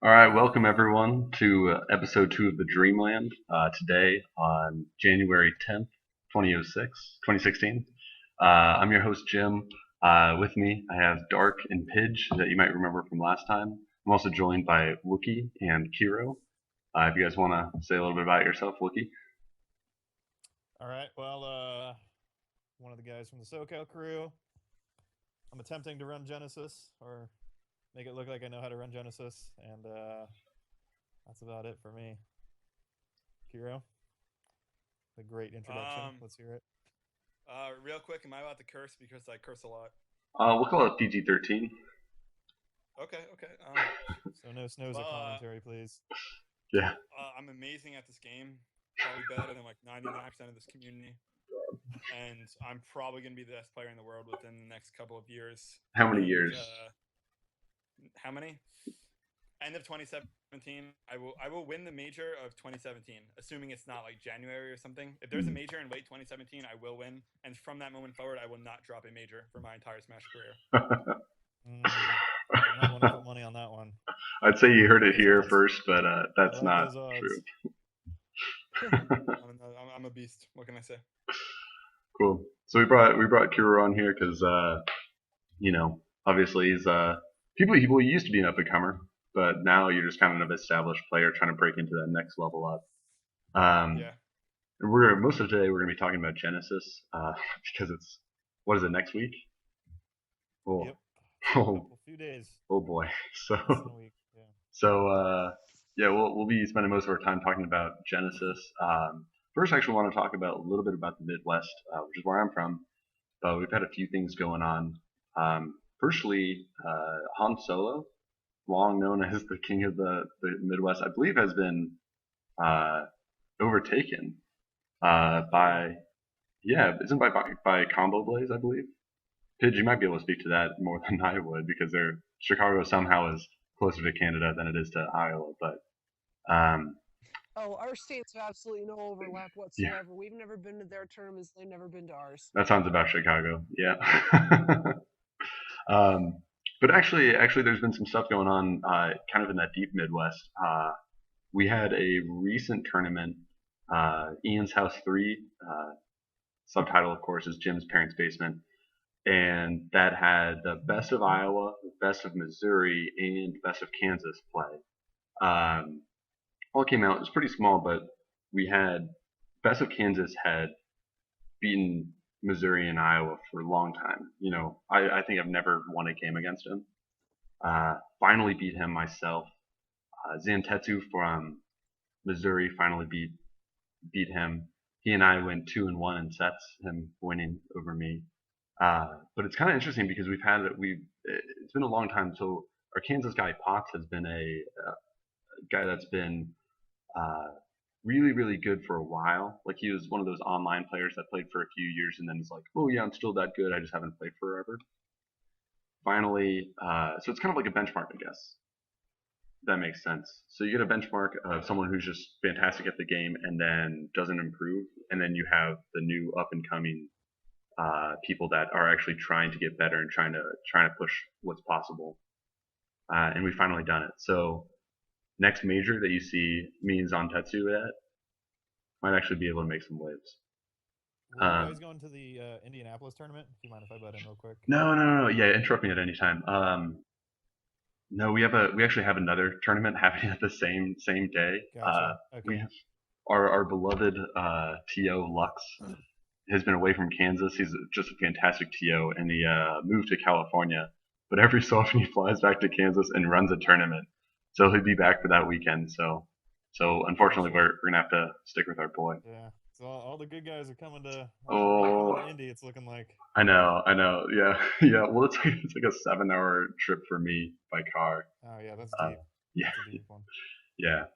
All right, welcome everyone to episode 2 of the Dreamland. Today on January 10th, 2016. I'm your host Jim. With me, I have Dark and Pidge that you might remember from last time. I'm also joined by Wookie and Kiro. If you guys want to say a little bit about yourself, Wookie. All right. Well, one of the guys from the SoCal crew. I'm attempting to run Genesis, or make it look like I know how to run Genesis, and that's about it for me. Kiro, the great introduction. Let's hear it. Real quick, am I allowed to curse because I curse a lot? We'll call it PG-13. Okay. So no snows of commentary, please. Yeah. I'm amazing at this game. Probably better than like 99% of this community. And I'm probably going to be the best player in the world within the next couple of years. How many years? How many? End of 2017. I will win the major of 2017, assuming it's not like January or something. If there's a major in late 2017, I will win. And from that moment forward, I will not drop a major for my entire Smash career. I want to put money on that one. I'd say you heard it here first, but that's not true. I'm a beast. What can I say? Cool. So we brought Kiro on here because obviously he's he used to be an up and comer, but now you're just kind of an established player trying to break into that next level up. Yeah. Most of today we're gonna be talking about Genesis because it's what is it next week? Oh. Yep. A few days. Oh boy. So week. Yeah. So we'll be spending most of our time talking about Genesis. First, I actually want to talk about a little bit about the Midwest, which is where I'm from. But we've had a few things going on. Firstly, Han Solo, long known as the king of the Midwest, I believe has been overtaken isn't by Combo Blaze, I believe. Pidge, you might be able to speak to that more than I would because Chicago somehow is closer to Canada than it is to Iowa, but our states have absolutely no overlap whatsoever. Yeah. We've never been to their tournaments; they've never been to ours. That sounds about Chicago, yeah. But actually, there's been some stuff going on, kind of in that deep Midwest. We had a recent tournament, Ian's House 3. Subtitle, of course, is Jim's Parents' Basement. And that had the best of Iowa, best of Missouri, and best of Kansas play. All came out. It was pretty small, but we had best of Kansas had beaten Missouri and Iowa for a long time. I think I've never won a game against him. Finally beat him myself. Zantetsu from Missouri finally beat him. He and I went 2-1 in sets, him winning over me. But it's kind of interesting because it's been a long time. So our Kansas guy Potts has been a guy that's been really, really good for a while. Like he was one of those online players that played for a few years and then is like, oh yeah, I'm still that good. I just haven't played forever. Finally, so it's kind of like a benchmark, I guess. That makes sense. So you get a benchmark of someone who's just fantastic at the game and then doesn't improve, and then you have the new up and coming people that are actually trying to get better and trying to push what's possible. And we finally done it. So next major that you see me and Zantetsu at might actually be able to make some waves. Are you guys going to the Indianapolis tournament? Do you mind if I butt in real quick? No. Yeah, interrupt me at any time. No, we actually have another tournament happening at the same day. Gotcha. Okay. We have our beloved TO Lux has been away from Kansas. He's just a fantastic TO, and he moved to California. But every so often he flies back to Kansas and runs a tournament. So he'll be back for that weekend. So unfortunately, we're gonna have to stick with our boy. Yeah. So all the good guys are coming to Indy. It's looking like. I know. Yeah. Well, it's like a 7-hour trip for me by car. Oh yeah, that's deep. Yeah. That's a deep one. Yeah.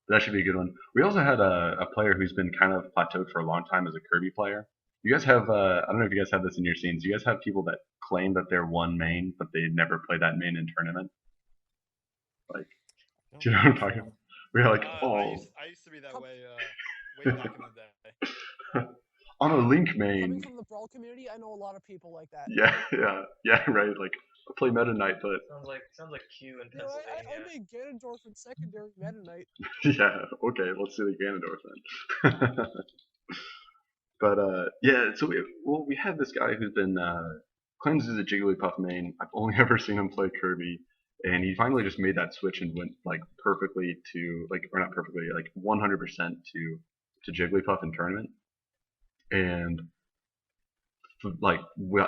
That should be a good one. We also had a player who's been kind of plateaued for a long time as a Kirby player. You guys have I don't know if you guys have this in your scenes. You guys have people that claim that they're one main, but they never play that main in tournament. Like, do you know what I'm talking about? We're like, I used to be that way back in the day. On a Link main. Coming from the Brawl community, I know a lot of people like that. Yeah, right. Like, play Meta Knight, but Sounds like Q in You know, I Pennsylvania. made Ganondorf in secondary Meta Knight. yeah, okay, let's see the Ganondorf then. But yeah, so we have this guy who's been claims he's a Jigglypuff main. I've only ever seen him play Kirby, and he finally just made that switch and went like perfectly to like, or not perfectly, like 100% to Jigglypuff in tournament, and like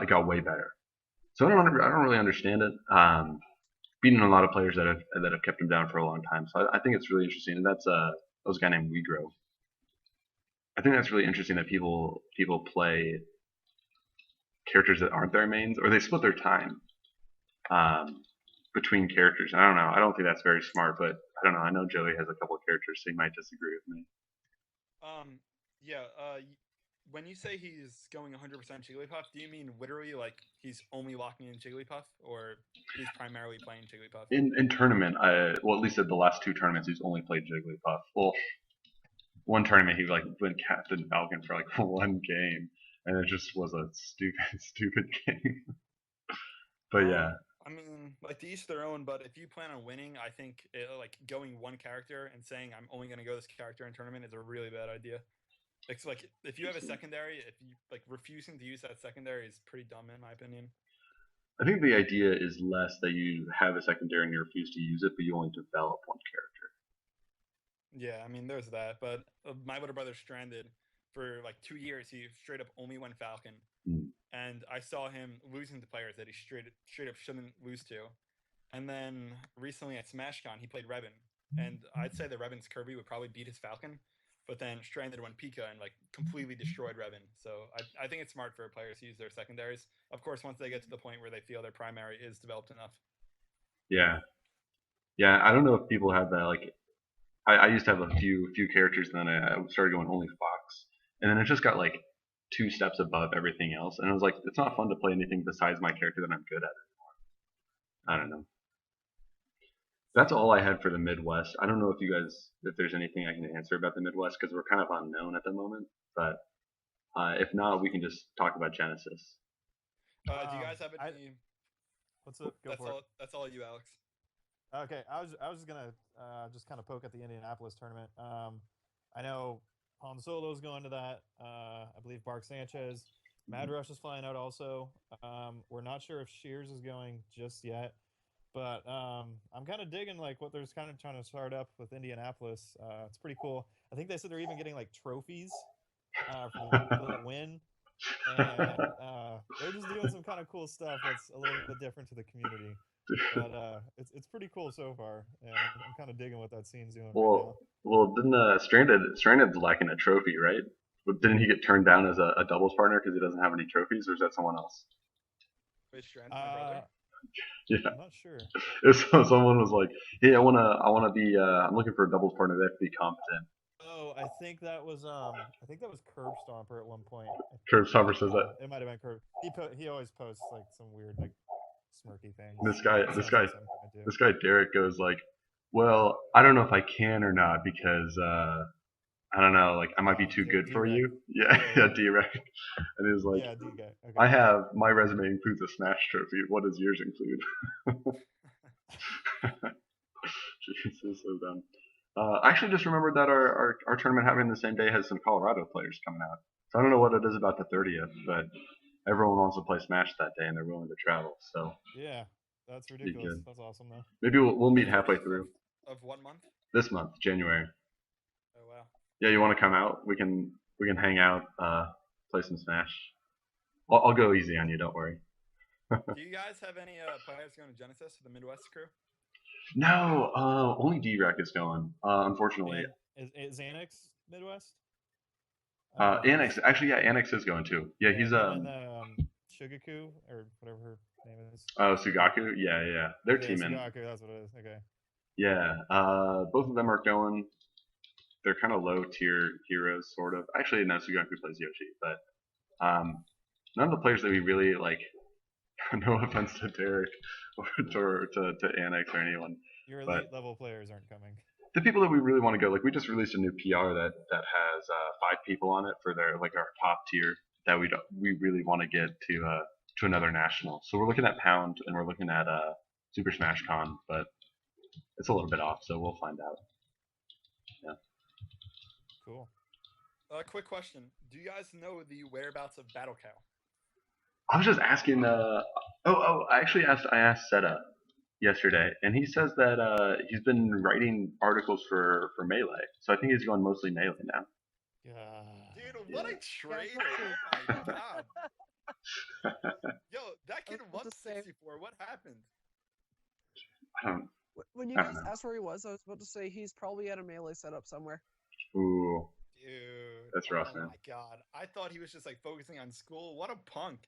got way better. So I don't really understand it. Beating a lot of players that have kept him down for a long time. So I think it's really interesting. And that was a guy named Wegro. I think that's really interesting that people play characters that aren't their mains, or they split their time between characters. And I don't know. I don't think that's very smart, but I don't know. I know Joey has a couple of characters, so he might disagree with me. Yeah. When you say he's going 100% Jigglypuff, do you mean literally like he's only locking in Jigglypuff, or he's primarily playing Jigglypuff? In tournament, well, at least at the last 2 tournaments, he's only played Jigglypuff. Well, one tournament he like went Captain Falcon for like 1 game, and it just was a stupid game. But yeah. I mean, like to each their own. But if you plan on winning, I think like going one character and saying I'm only going to go this character in tournament is a really bad idea. It's like if you have a secondary, if you like refusing to use that secondary is pretty dumb in my opinion. I think the idea is less that you have a secondary and you refuse to use it, but you only develop one character. Yeah, I mean, there's that. But my little brother Stranded for like 2 years. He straight up only went Falcon, and I saw him losing to players that he straight up shouldn't lose to. And then recently at SmashCon, he played Revan, and I'd say that Revan's Kirby would probably beat his Falcon. But then Stranded went Pika and like completely destroyed Revan. So I think it's smart for players to use their secondaries. Of course, once they get to the point where they feel their primary is developed enough. Yeah. I don't know if people have that. Like, I used to have a few characters, and then I started going only Fox, and then it just got like 2 steps above everything else, and I was like, it's not fun to play anything besides my character that I'm good at anymore. I don't know. That's all I had for the Midwest. I don't know if there's anything I can answer about the Midwest, because we're kind of unknown at the moment. But if not, we can just talk about Genesis. Do you guys have any? What's up? Go for it. That's all you, Alex. Okay, I was just gonna just kind of poke at the Indianapolis tournament. I know Han Solo's going to that. I believe Bark Sanchez, Mad Rush is flying out also. We're not sure if Shears is going just yet. But I'm kind of digging like what they're kind of trying to start up with Indianapolis. It's pretty cool. I think they said they're even getting like trophies for the win, and they're just doing some kind of cool stuff that's a little bit different to the community. But it's pretty cool so far, and I'm kind of digging what that scene's doing. Well, didn't Stranded's lacking a trophy, right? But didn't he get turned down as a doubles partner because he doesn't have any trophies, or is that someone else? Wait, Stranded, my brother. Yeah. I'm not sure. So someone was like, "Hey, I wanna be. I'm looking for a doubles partner that to be competent." Oh, I think that was Curb Stomper at one point. Curb Stomper says that. It might have been Curb. He always posts like some weird like smirky things. This guy Derek goes like, "Well, I don't know if I can or not because I don't know, like I might be too good for you." Yeah, D-Rec. And he was like, D-Guy. Okay. I have, my resume includes a Smash trophy. What does yours include? Jeez, this is so dumb. I actually just remembered that our tournament happening the same day has some Colorado players coming out. So I don't know what it is about the 30th, but everyone wants to play Smash that day and they're willing to travel. So yeah, that's ridiculous. That's awesome though. Maybe we'll meet halfway through. Of what month? This month, January. Oh wow. Yeah, you want to come out? We can hang out, play some Smash. I'll go easy on you. Don't worry. Do you guys have any players going to Genesis, the Midwest crew? No, only D-Rec is going. Unfortunately. Is Annex Midwest? Annex, actually, yeah, Annex is going too. Yeah, he's Shugaku or whatever her name is. Oh, Sugaku. Yeah. They're teaming. Sugaku, that's what it is. Okay. Yeah, both of them are going. They're kind of low tier heroes, sort of. Actually, no, Sugaku plays Yoshi, but none of the players that we really like. No offense to Derek or to Annex or anyone. Your elite level players aren't coming. The people that we really want to go, like we just released a new PR that has 5 people on it for their like our top tier that we really want to get to another national. So we're looking at Pound and we're looking at Super Smash Con, but it's a little bit off, so we'll find out. Yeah. Cool. Quick question: do you guys know the whereabouts of Battle Cow? I was just asking. I asked Seta yesterday, and he says that he's been writing articles for Melee. So I think he's going mostly Melee now. Dude, what Yeah. a trade! Yeah. Oh my god. Yo, that kid I was won about to say- 64. What happened? I don't. When you I don't guys know. asked where he was, I was about to say he's probably at a Melee setup somewhere. Ooh, Dude, That's rough, oh man. my god, I thought he was just like focusing on school. What a punk!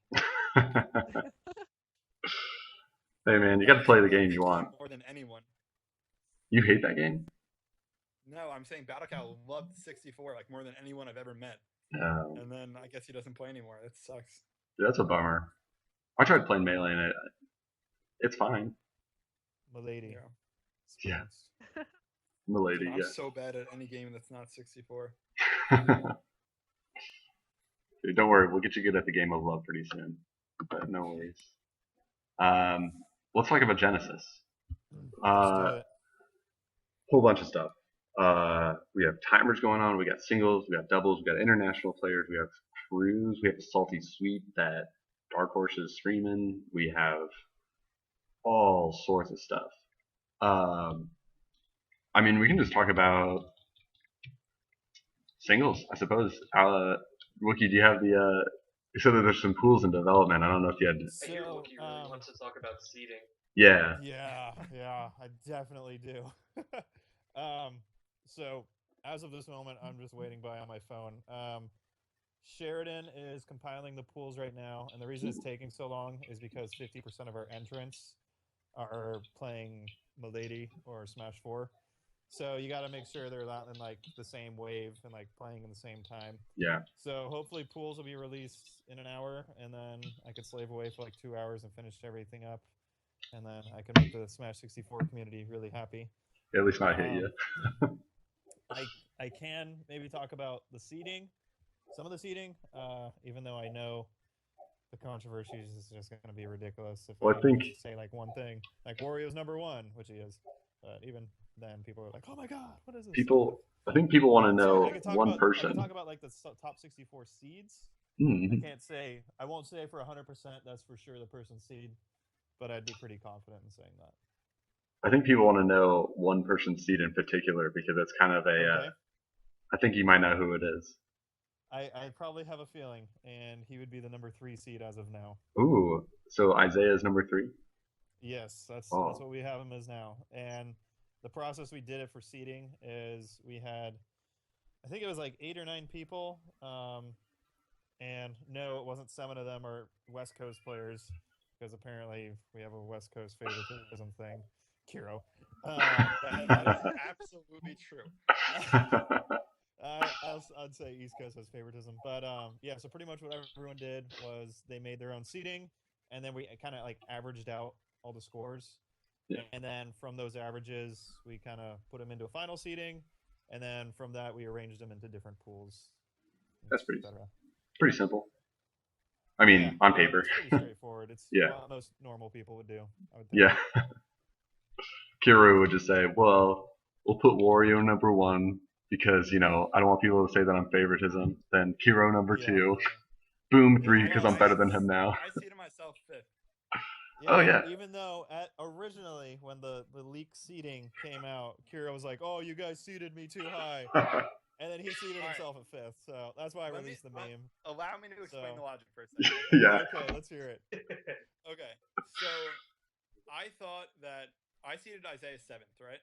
hey man, you got to play the game you want. More than anyone. You hate that game? No, I'm saying Battle Cow loved 64 like more than anyone I've ever met. And then I guess he doesn't play anymore. That sucks. That's a bummer. I tried playing Melee and it's fine. Milady. Yeah. Spoons. Milady, I'm yeah. so bad at any game that's not 64. Dude, don't worry, we'll get you good at the game of love pretty soon. But no worries. Let's talk about Genesis. Let's do it. Whole bunch of stuff. We have timers going on. We got singles. We got doubles. We got international players. We have crews. We have a salty sweep that Darkhorse is streaming. We have all sorts of stuff. I mean, we can just talk about singles, I suppose. Wookie, do you have the? You said that there's some pools in development. I don't know if you had. I hear Wookie really wants to talk about seeding. Yeah. Yeah, I definitely do. So as of this moment, I'm just waiting by on my phone. Sheridan is compiling the pools right now, and the reason it's taking so long is because 50% of our entrants are playing Milady or Smash 4. So you got to make sure they're not in like the same wave and like playing in the same time. Yeah. So hopefully pools will be released in an hour, and then I could slave away for like 2 hours and finish everything up, and then I can make the Smash 64 community really happy. At least not hit you. I can maybe talk about the seeding, some of the seeding, even though I know the controversy is just going to be ridiculous if Well, I think say like one thing, like Wario's #1, which he is, but even then people are like, oh my god, what is this? I think people want to know I can talk one about, person. I can talk about like the top 64 seeds. Mm-hmm. I won't say for 100% that's for sure the person's seed, but I'd be pretty confident in saying that. I think people want to know one person's seed in particular because it's kind of a. Okay. I think you might know who it is. I probably have a feeling, and he would be the #3 seed as of now. Ooh, so Isaiah's #3? Yes, that's Oh. what we have him as now. And the process we did it for seeding is we had, I think it was like 8 or 9 people, and no, it wasn't 7 of them are West Coast players, because apparently we have a West Coast favoritism thing. Kiro. That is absolutely true. I'd say East Coast has favoritism, but yeah. So pretty much what everyone did was they made their own seating, and then we kind of like averaged out all the scores, Yeah. and then from those averages we kind of put them into a final seating, and then from that we arranged them into different pools. That's pretty etc. pretty simple. I mean, Yeah, on paper. It's pretty straightforward. It's Yeah. what most normal people would do, I would think. Yeah. Kiru would just say, well, we'll put Wario #1 because, you know, I don't want people to say that I'm favoritism. Then Kiro #2. Boom, 3 because I'm better than him now. I seeded myself 5th. Yeah, Oh, yeah. Even though originally when the leak seeding came out, Kira was like, "Oh, you guys seeded me too high," and then he seeded All right. himself at 5th. So that's why I Let me- released the meme. Allow me to explain So- the logic for a second. Yeah. Okay, let's hear it. Okay, so I thought that I seeded Isaiah 7th, right?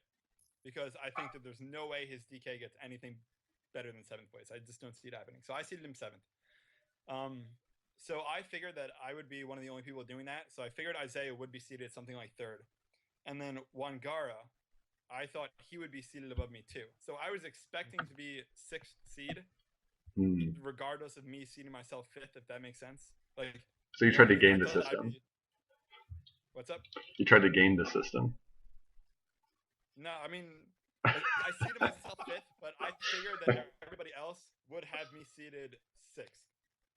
Because I think that there's no way his DK gets anything better than 7th place. I just don't see it happening. So I seeded him 7th. So I figured that I would be one of the only people doing that. So I figured Isaiah would be seated something like 3rd. And then Wangara, I thought he would be seated above me too. So I was expecting to be 6th seed, Hmm. regardless of me seeding myself 5th, if that makes sense. Like, So you tried to I game the thought that I'd system. be- What's up? You tried to game the system. No, I mean, I seeded myself 5th, but I figured that everybody else would have me seated 6th.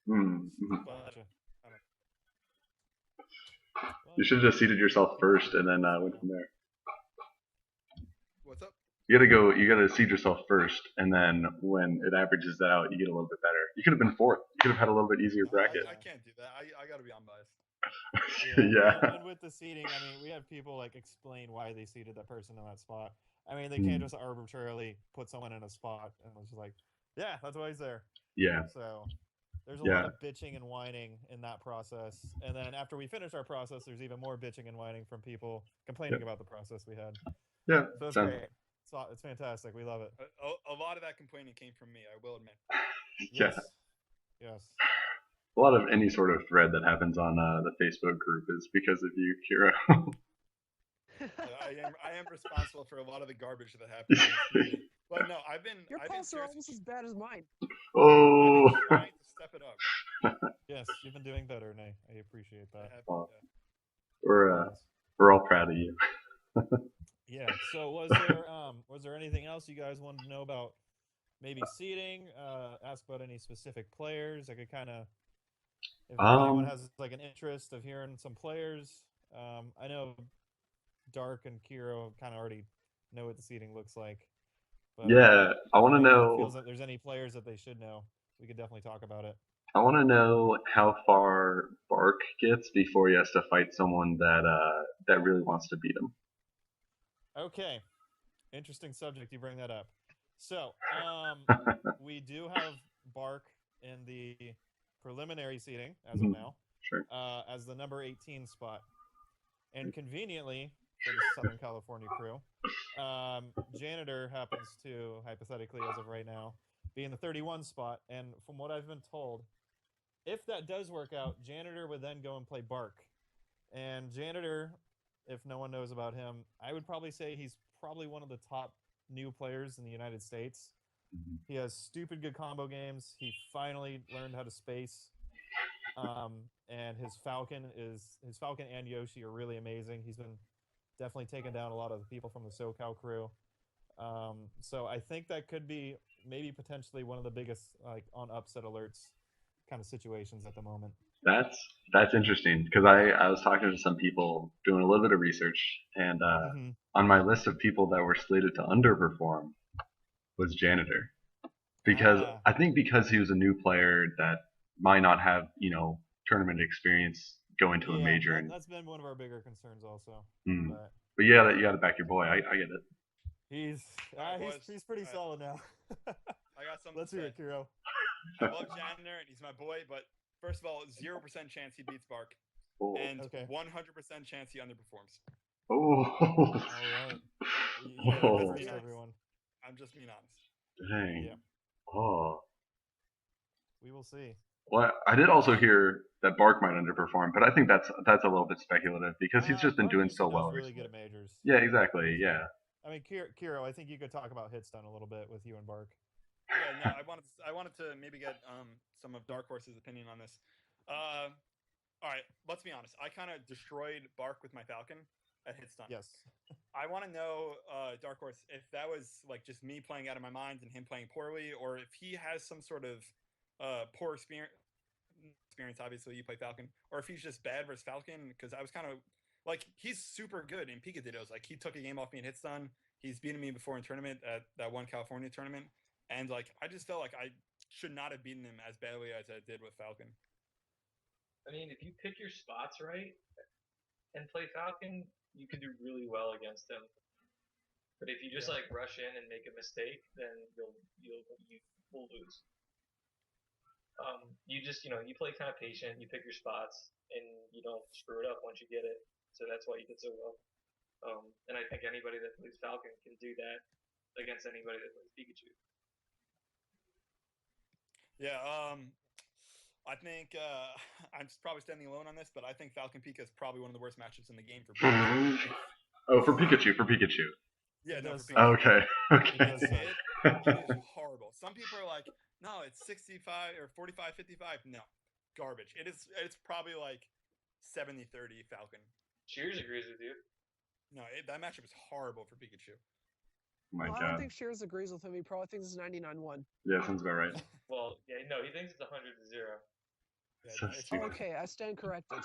Hmm. But Gotcha. You should have just seated yourself first and then went from there. What's up? You gotta seed yourself first, and then when it averages that out, you get a little bit better. You could have been fourth. You could have had a little bit easier bracket. I can't do that. I gotta be unbiased. Yeah. And with the seating, I mean, we have people like explain why they seated that person in that spot. I mean, they can't just arbitrarily put someone in a spot and it's just like, yeah, that's why he's there. Yeah. So there's a lot of bitching and whining in that process. And then after we finish our process, there's even more bitching and whining from people complaining about the process we had. Yeah. So it's great. It's fantastic. We love it. A lot of that complaining came from me, I will admit. Yeah. Yes. A lot of any sort of thread that happens on the Facebook group is because of you, Kira. I am responsible for a lot of the garbage that happens. But no, Your posts are almost as bad as mine. Oh. I've been trying to step it up. Yes, you've been doing better, Nay. I appreciate that. We're all proud of you. Yeah. So was there anything else you guys wanted to know about? Maybe seeding? Ask about any specific players. I could kind of, if anyone has like an interest of hearing some players. I know Dark and Kiro kind of already know what the seeding looks like. But yeah, I want to know. Feels like there's any players that they should know. We could definitely talk about it. I want to know how far Bark gets before he has to fight someone that really wants to beat him. Okay, interesting subject. You bring that up. So, we do have Bark in the preliminary seating as of now, sure, as the number 18 spot, and conveniently for the Southern California crew, Janitor happens to, hypothetically as of right now, be in the 31 spot. And from what I've been told, if that does work out, Janitor would then go and play Bark. And Janitor, if no one knows about him, I would probably say he's probably one of the top new players in the United States. He has stupid good combo games. He finally learned how to space. And his Falcon and Yoshi are really amazing. He's been definitely taken down a lot of the people from the SoCal crew. So I think that could be maybe potentially one of the biggest like on upset alerts kind of situations at the moment. That's interesting because I was talking to some people doing a little bit of research, and on my list of people that were slated to underperform was Janitor, because I think because he was a new player that might not have tournament experience going to a major. That's been one of our bigger concerns also. But yeah, you got to back your boy. I get it. He's pretty solid now. I got something. Let's hear it, Kiro. I love Janitor and he's my boy, but first of all, 0% chance he beats Bark, and 100% chance he underperforms. Oh. All right. Everyone. I'm just being honest. Dang. Yeah. Oh. We will see. Well, I did also hear that Bark might underperform, but I think that's a little bit speculative because he's just been doing so well really recently. good at majors. Yeah, exactly. Yeah. I mean, Kiro, I think you could talk about Hitstun a little bit with you and Bark. Yeah, no, I wanted to maybe get some of Darkhorse's opinion on this. All right, let's be honest. I kind of destroyed Bark with my Falcon at Hitstun. Yes. I want to know, Darkhorse, if that was like just me playing out of my mind and him playing poorly, or if he has some sort of poor experience. Obviously, you play Falcon, or if he's just bad versus Falcon. Because I was kind of like, he's super good in Picadillos. Like, he took a game off me in Hitstun. He's beaten me before in tournament at that one California tournament. And, like, I just felt like I should not have beaten him as badly as I did with Falcon. I mean, if you pick your spots right and play Falcon, you can do really well against him. But if you just, like, rush in and make a mistake, then you will lose. You just, you play kind of patient, you pick your spots, and you don't screw it up once you get it. So that's why you did so well. And I think anybody that plays Falcon can do that against anybody that plays Pikachu. Yeah, I think I'm probably standing alone on this, but I think Falcon Pika is probably one of the worst matchups in the game for Pikachu. Oh, for Pikachu. Yeah, no, for Pikachu. Okay. It is horrible. Some people are like, no, it's 65 or 45, 55. No, garbage. It's probably like 70-30 Falcon. Shears agrees with you. No, that matchup is horrible for Pikachu. My God. I don't think Shears agrees with him. He probably thinks it's 99-1. Yeah, sounds about right. Well, yeah, no, he thinks it's 100-0. Yeah, So no, it's stupid. Okay, I stand corrected.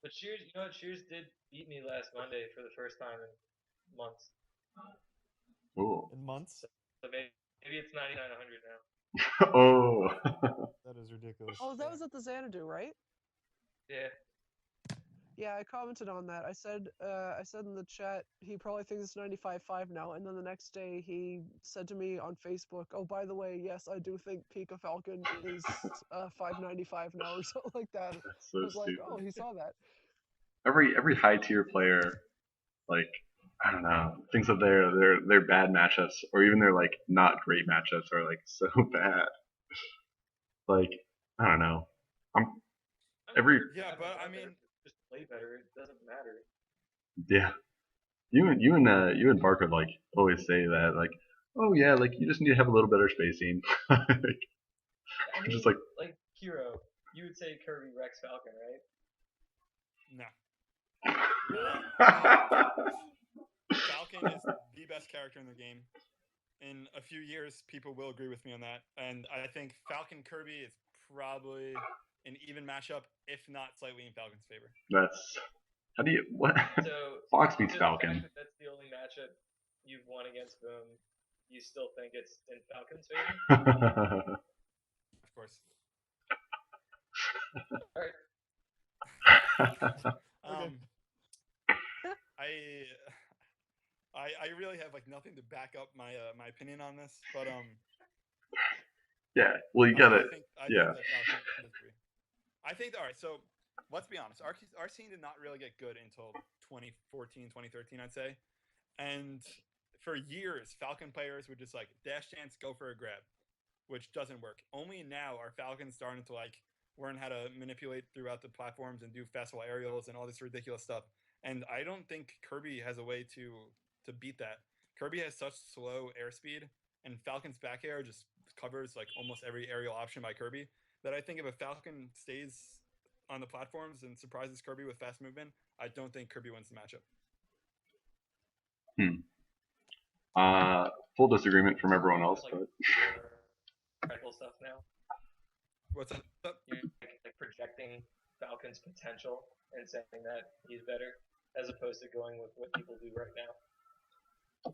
But Shears, you know what? Shears did beat me last Monday for the first time in months. Ooh. In months? So maybe it's 99-100 now. Oh. That is ridiculous. Oh, that was at the Xanadu, right? Yeah. Yeah, I commented on that. I said in the chat he probably thinks it's 95.5 now, and then the next day he said to me on Facebook, "Oh, by the way, yes, I do think Pika Falcon is 595 now," or something like that. That's so I was like, stupid. "Oh, he saw that." Every high tier player, like, I don't know, thinks that their bad matchups or even their like not great matchups are like so bad. Like, I don't know. I'm every Yeah, Have but fun I there. mean, Just play better. It doesn't matter. yeah. You and Bark would like always say that like, oh yeah, like you just need to have a little better spacing. I mean, Just like like Hero, you would say Kirby Rex Falcon, right? no. Falcon is the best character in the game. In a few years, people will agree with me on that, and I think Falcon Kirby is probably an even matchup, if not slightly in Falcon's favor. that's how do you what So Fox beats to the Falcon. fact that that's the only matchup you've won against Boom, you still think it's in Falcon's favor? Of course. All right. Um, I really have like nothing to back up my my opinion on this, but Yeah, well you gotta I yeah. think that Falcon is free. I think all right. So let's be honest. Our scene did not really get good until 2014, 2013, I'd say, and for years Falcon players would just like dash dance, go for a grab, which doesn't work. Only now are Falcons starting to like learn how to manipulate throughout the platforms and do festival aerials and all this ridiculous stuff. And I don't think Kirby has a way to beat that. Kirby has such slow airspeed, and Falcon's back air just covers like almost every aerial option by Kirby, that I think if a Falcon stays on the platforms and surprises Kirby with fast movement, I don't think Kirby wins the matchup. Full disagreement from everyone else, Like, but rifle stuff now. What's up? You're like projecting Falcon's potential and saying that he's better, as opposed to going with what people do right now.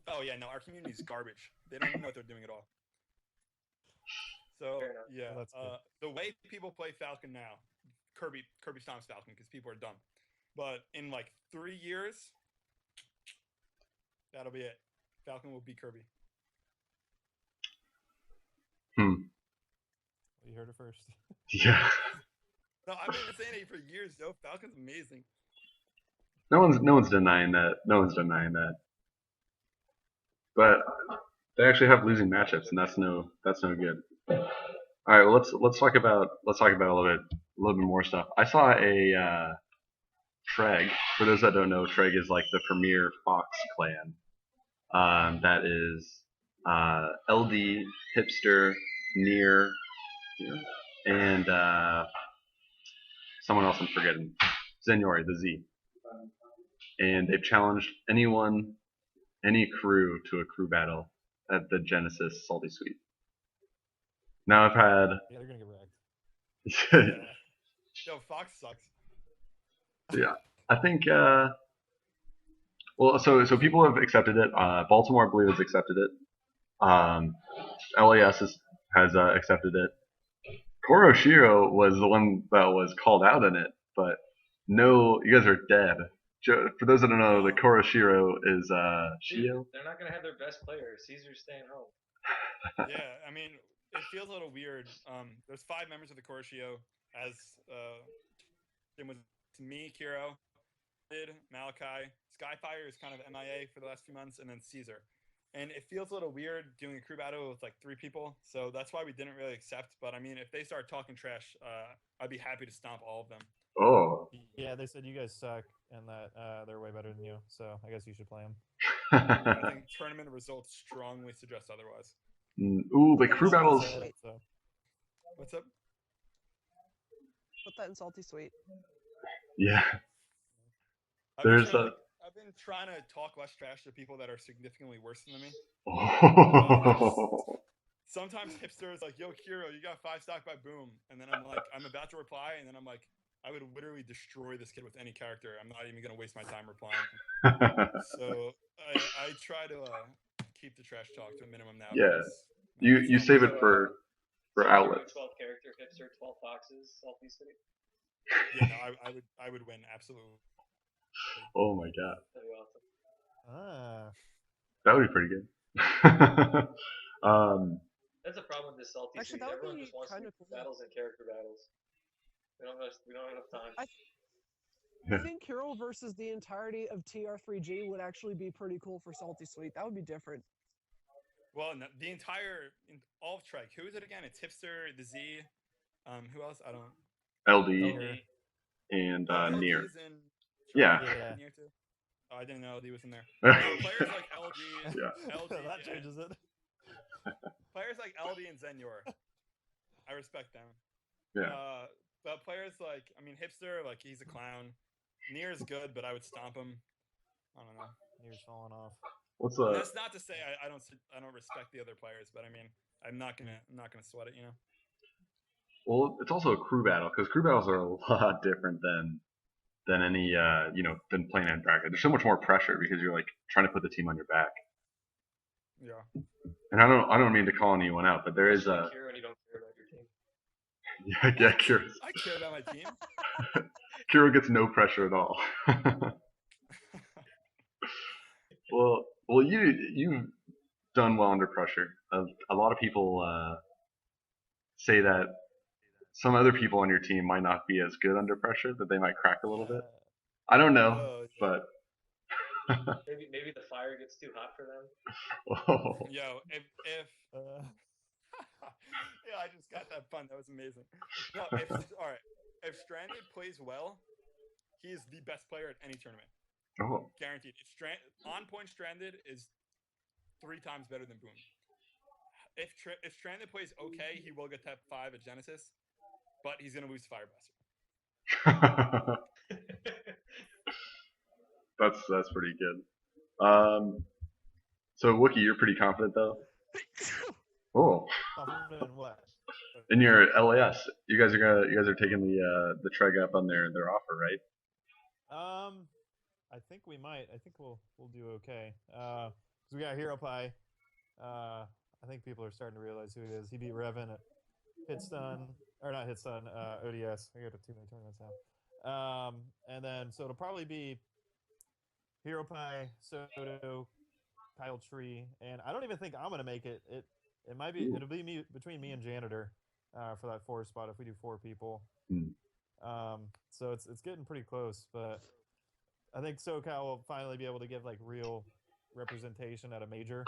Oh yeah, no, our community's garbage. They don't even know what they're doing at all. So Fair enough. yeah, Well, that's good. the way people play Falcon now, Kirby stomps Falcon because people are dumb. But in like 3 years, that'll be it. Falcon will beat Kirby. You heard it first. yeah. No, I've been saying it for years, though. Falcon's amazing. No one's denying that. No one's denying that. But they actually have losing matchups, and that's no good. All right, well let's talk about a little bit more stuff. I saw a Treg. For those that don't know, Treg is like the premier Fox clan. That is LD, Hipster, Near, and someone else I'm forgetting. Zenori, the Z. And they've challenged any crew to a crew battle at the Genesis Salty Suite. Now I've had Yeah, they're gonna get wrecked. Yo, Fox sucks. yeah, I think well, so people have accepted it. Baltimore, I believe, has accepted it. LAS has accepted it. Koroshiro was the one that was called out in it, but no, you guys are dead. For those that don't know, the Koroshiro is Shio. They're not gonna have their best player. Caesar's staying home. Yeah, I mean, it feels a little weird. There's 5 members of the Corshio, as it was me, Kiro, Malachi, Skyfire is kind of MIA for the last few months, and then Caesar. And it feels a little weird doing a crew battle with like 3 people, so that's why we didn't really accept. But I mean, if they start talking trash, I'd be happy to stomp all of them. Oh. Yeah, they said you guys suck and that they're way better than you, so I guess you should play them. I think tournament results strongly suggest otherwise. Ooh, the crew battles. So. What's up? Put that in Salty Sweet. Yeah. I've been trying to talk less trash to people that are significantly worse than me. Oh. sometimes Hipster is like, "Yo, Kiro, you got 5 stock by Boom," and then I'm like, I'm about to reply, and then I'm like, I would literally destroy this kid with any character. I'm not even gonna waste my time replying. So I try to keep the trash talk to a minimum now. Yeah. Because, You save it for outlets. 12 character hipster, 12 foxes, Salty City. Yeah, no, I would win absolutely. Oh my god, That'd be awesome. that would be pretty good. That's the problem with this Salty Actually, City. that would Everyone be just wants to kinda do cool. battles and character battles. We don't have enough time. I think Hero versus the entirety of TR3G would actually be pretty cool for Salty Sweet. That would be different. Well, no, the entire all of Trek. Who is it again? It's Hipster, the Z. Who else? I don't. LD and LD Near. is in Yeah. Near too. Oh, I didn't know LD was in there. Players like LD, Yeah. LD, That changes it. Players like LD and Zenyor, I respect them. Yeah. But players like, I mean, Hipster, like he's a clown. Near is good, but I would stomp him. I don't know. Near's falling off. What's And that's not to say I don't respect the other players, but I mean, I'm not gonna sweat it, you know. Well, it's also a crew battle because crew battles are a lot different than any than playing in bracket. There's so much more pressure because you're like trying to put the team on your back. Yeah. And I don't mean to call anyone out, but there is a Kiro and you don't care about your team. yeah, Kiro. I care about my team. Kiro gets no pressure at all. well, you've done well under pressure. A lot of people say that some other people on your team might not be as good under pressure, that they might crack a little bit. I don't know, Oh, yeah. but maybe the fire gets too hot for them. oh, Yo, if yeah, I just got that pun. That was amazing. No, all right. If Stranded plays well, he is the best player at any tournament, oh, guaranteed. On point Stranded is 3 times better than Boom. If Stranded plays okay, he will get top 5 at Genesis, but he's gonna lose to Firebuster. that's pretty good. So Wookie, you're pretty confident though. Oh, Confident in what? in your LAS, you guys are taking the Treg up on their offer, right? I think we might. I think we'll do okay. Cause we got Hero Pie. I think people are starting to realize who he is. He beat Revan at Hitstun, or not Hitstun, ODS. I got too many tournaments now. And then so it'll probably be Hero Pie, Soto, Kyle Tree, and I don't even think I'm gonna make it. It might be. It'll be me between me and Janitor for that 4 spot if we do 4 people. So it's getting pretty close, but I think SoCal will finally be able to give like real representation at a major.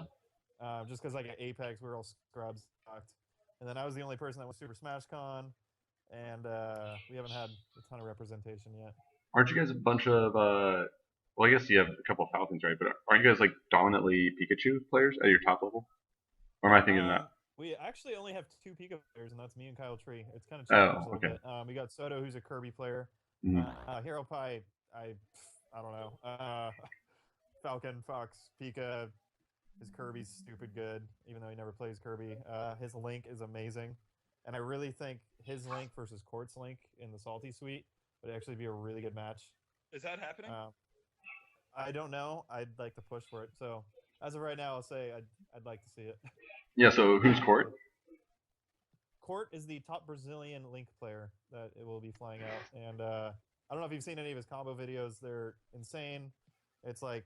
Just because like at Apex we're all scrubs, and then I was the only person that was Super Smash Con, and we haven't had a ton of representation yet. Aren't you guys a bunch of well, I guess you have a couple of Falcons, right? But aren't you guys like dominantly Pikachu players at your top level? Or am I thinking that? We actually only have 2 Pika players, and that's me and Kyle Tree. It's kind of changed a little bit. We got Soto, who's a Kirby player. Hero Pie, I don't know. Falcon, Fox, Pika. His Kirby's stupid good, even though he never plays Kirby. His Link is amazing. And I really think his Link versus Quartz Link in the Salty Suite would actually be a really good match. Is that happening? I don't know. I'd like to push for it. So as of right now, I'll say I'd like to see it. Yeah. So who's Court? Court is the top Brazilian Link player that it will be flying out, and I don't know if you've seen any of his combo videos. They're insane. It's like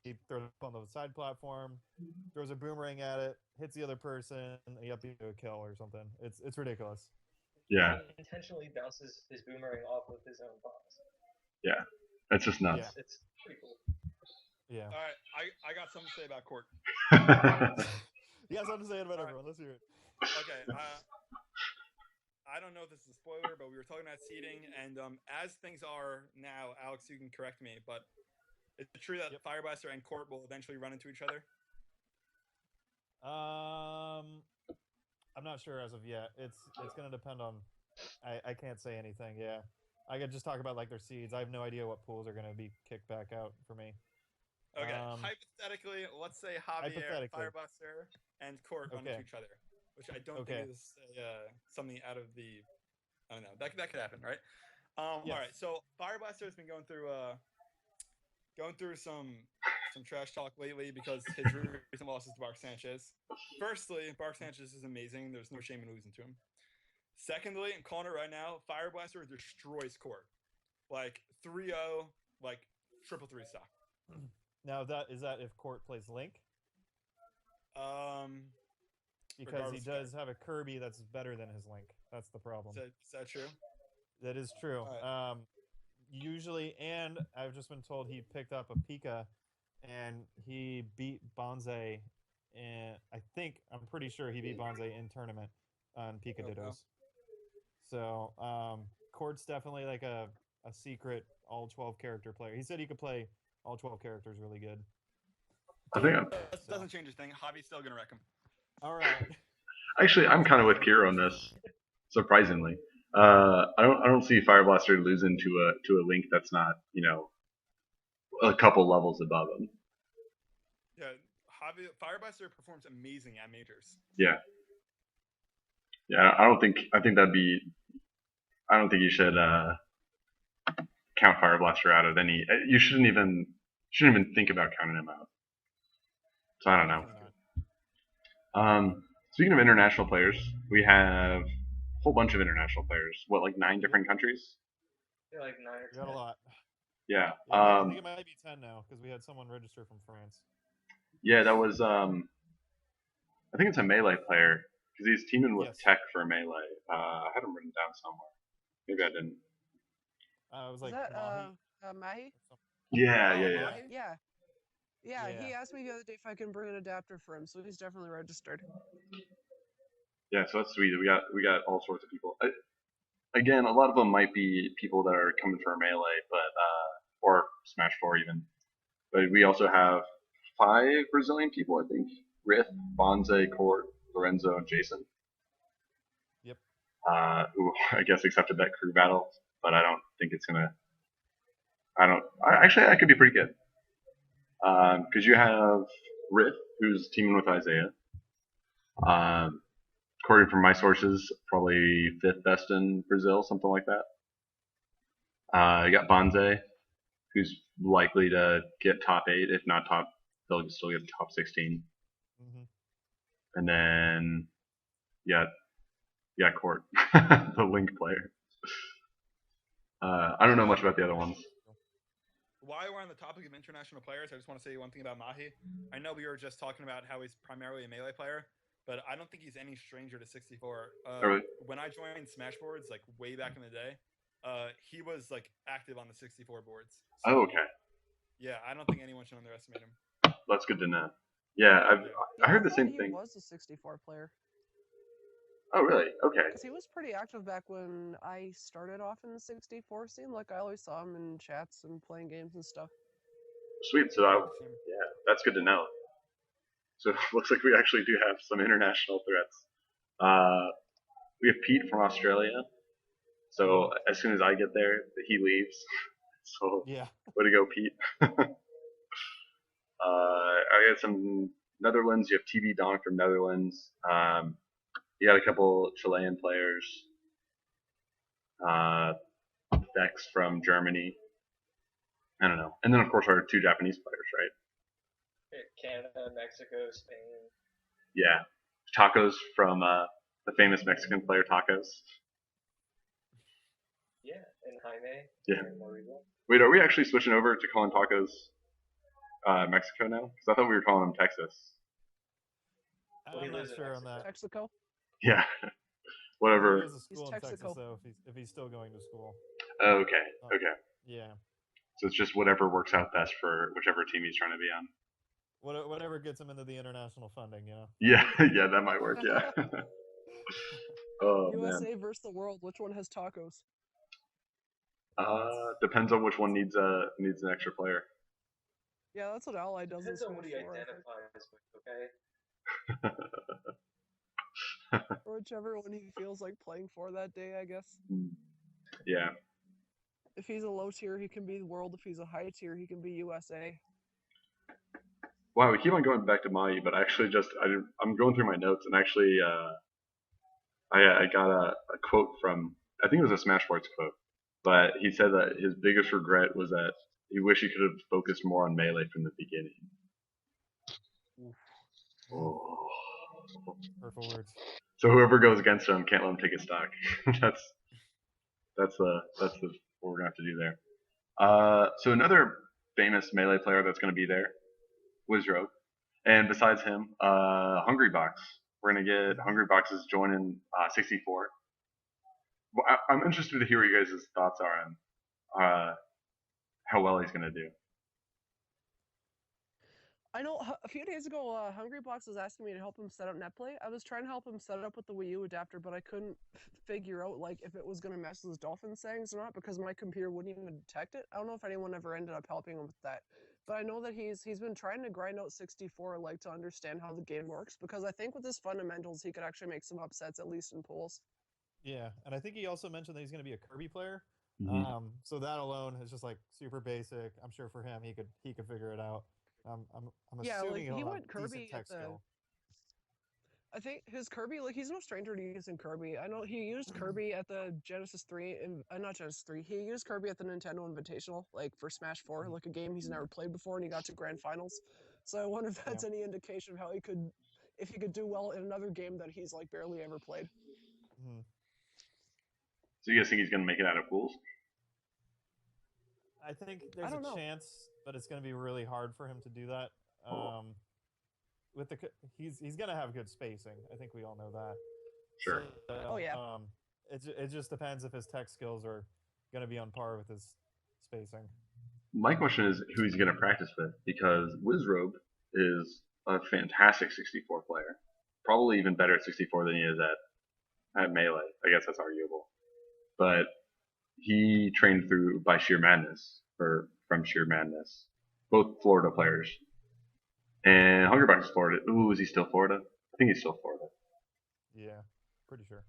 he throws up on the side platform, throws a boomerang at it, hits the other person, and you have to do a kill or something. It's ridiculous. Yeah. He intentionally bounces his boomerang off of his own box. Yeah. That's just nuts. It's pretty cool. Yeah. All right, I got something to say about Court. You got something to say about everyone. Let's hear it. Okay. I don't know if this is a spoiler, but we were talking about seeding, and as things are now, Alex, you can correct me, but is it true that Firebuster and Court will eventually run into each other? I'm not sure as of yet. It's gonna depend on. I can't say anything. Yeah, I could just talk about like their seeds. I have no idea what pools are gonna be kicked back out for me. Okay. Hypothetically, let's say Javier, Hypothetically. Firebuster, and Court run Okay. into each other, which I don't Okay. think is something out of the. I don't know. That could happen, right? Yes. All right. So Firebuster has been going through some trash talk lately because his recent losses to Bark Sanchez. Firstly, Bark Sanchez is amazing. There's no shame in losing to him. Secondly, I'm calling it right now. Fireblaster destroys Court, like 3-0, like 3-3 stock. Now is that if Court plays Link? Because he does have a Kirby that's better than his Link. That's the problem. Is that true? That is true. Right. Usually, and I've just been told he picked up a Pika, and he beat Bonze, and I'm pretty sure he beat Bonze in tournament on Pika Dittos. So Court's definitely like a secret all 12 character player. He said he could play all 12 characters really good. I think that doesn't change a thing. Javi's still gonna wreck him. All right. Actually, I'm kind of with Kira on this. Surprisingly, I don't see Fireblaster losing to a Link that's not a couple levels above him. Yeah, Fireblaster performs amazing at majors. Yeah. Yeah, I don't think you should count Fireblaster out of any. You shouldn't even think about counting him out. So I don't know. Speaking of international players, we have a whole bunch of international players. What, like 9 different countries? Yeah, like 9 or 10. We got a lot. Yeah. I think it might be 10 now because we had someone register from France. Yeah, that was. I think it's a Melee player because he's teaming with Tech for Melee. I had him written down somewhere. Maybe I didn't. It was like Is that Mahi? Yeah. Yeah, he asked me the other day if I can bring an adapter for him, so he's definitely registered. Yeah, so that's sweet. We got all sorts of people. Again, a lot of them might be people that are coming for a Melee, but or Smash 4 even. But we also have 5 Brazilian people, I think. Rith, Bonze, Court, Lorenzo, and Jason. Yep. Who I guess accepted that crew battle, but I don't think it's gonna. I could be pretty good. Because you have Rith, who's teaming with Isaiah. According from my sources, probably 5th best in Brazil, something like that. You got Bonze, who's likely to get top 8, if not top. They'll still get top 16. Mm-hmm. And then, yeah, Court, the Link player. I don't know much about the other ones. While we're on the topic of international players, I just want to say one thing about Mahi. I know we were just talking about how he's primarily a Melee player, but I don't think he's any stranger to 64. Really? When I joined Smashboards, like way back in the day, he was like active on the 64 boards. So, oh, okay. Yeah, I don't think anyone should underestimate him. That's good to know. Yeah, I heard the same thing. He was a 64 player. Oh, really? Okay. Because he was pretty active back when I started off in the 64 scene. Like, I always saw him in chats and playing games and stuff. Sweet. So, that's good to know. So, it looks like we actually do have some international threats. We have Pete from Australia. So, as soon as I get there, he leaves. So, yeah. Way to go, Pete. I got some Netherlands. You have TV Don from Netherlands. You got a couple Chilean players. Dex from Germany. I don't know. And then, of course, our 2 Japanese players, right? Canada, Mexico, Spain. Yeah. Tacos from the famous Mexican player Tacos. Yeah, and Jaime. Yeah. And Mauricio. Wait, are we actually switching over to calling Tacos Mexico now? Because I thought we were calling them Texas. I'm not sure on that. Mexico? Yeah. Whatever. He goes to school in Texas, though, if he's still going to school. Oh, okay. Okay. Yeah. So it's just whatever works out best for whichever team he's trying to be on. Whatever gets him into the international funding, you know? Yeah, yeah, that might work, yeah. Oh, USA man. versus the world, which one has tacos? Depends on which one needs an extra player. Yeah, that's what Ally does. Depends on what he identifies with, okay? Or whichever one he feels like playing for that day, I guess. Yeah. If he's a low tier, he can be world. If he's a high tier, he can be USA. Wow, we keep on going back to Mai, but actually, I'm going through my notes, and actually, I got a quote from, I think it was a Smashboards quote, but he said that his biggest regret was that he wished he could have focused more on melee from the beginning. Oh. Hurtful words. So whoever goes against him can't let him take his stock. that's what we're gonna have to do there. So another famous melee player that's gonna be there, Wizrobe, and besides him, Hungrybox. We're gonna get Hungrybox's joining 64. Well, I'm interested to hear what you guys' thoughts are on how well he's gonna do. I know a few days ago, Hungrybox was asking me to help him set up netplay. I was trying to help him set it up with the Wii U adapter, but I couldn't figure out like if it was gonna mess with his dolphin settings or not because my computer wouldn't even detect it. I don't know if anyone ever ended up helping him with that, but I know that he's been trying to grind out 64 like to understand how the game works because I think with his fundamentals he could actually make some upsets at least in pools. Yeah, and I think he also mentioned that he's going to be a Kirby player. Mm-hmm. So that alone is just like super basic. I'm sure for him he could figure it out. I'm Yeah, assuming like he'll he have went Kirby decent tech at the. skill. I think his Kirby, like he's no stranger to using Kirby. I know he used Kirby at the Genesis 3, and not Genesis 3. He used Kirby at the Nintendo Invitational, like for Smash 4, like a game he's never played before, and he got to grand finals. So I wonder if that's any indication of how if he could do well in another game that he's like barely ever played. Mm-hmm. So you guys think he's gonna make it out of pools? I think there's a chance, but it's going to be really hard for him to do that. With he's going to have good spacing. I think we all know that. Sure. So, oh yeah. It just depends if his tech skills are going to be on par with his spacing. My question is who he's gonna practice with, because Wizrobe is a fantastic 64 player, probably even better at 64 than he is at melee. I guess that's arguable, but he trained by Sheer Madness, or from Sheer Madness. Both Florida players. And Hungrybox is Florida. Ooh, is he still Florida? I think he's still Florida. Yeah, pretty sure.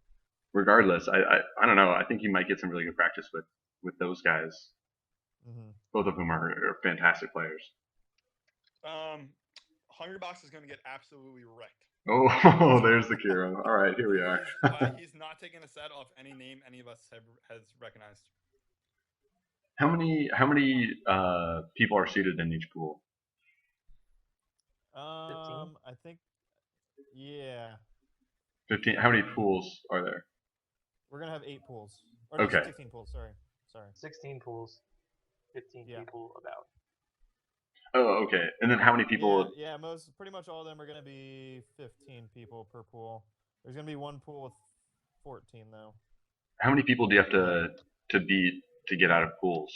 Regardless, I don't know. I think he might get some really good practice with those guys. Mm-hmm. Both of whom are fantastic players. Hungrybox is going to get absolutely wrecked. Oh, there's the Kiro. All right, here we are. He's not taking a set off any name any of us has recognized. How many people are seated in each pool? 15? I think, yeah. 15. How many pools are there? We're gonna have 8 pools. Or no, 16 pools. Sorry. 16 pools, 15 people about. Oh, okay. And then how many people? Yeah, pretty much all of them are gonna be 15 people per pool. There's gonna be one pool with 14 though. How many people do you have to beat to get out of pools?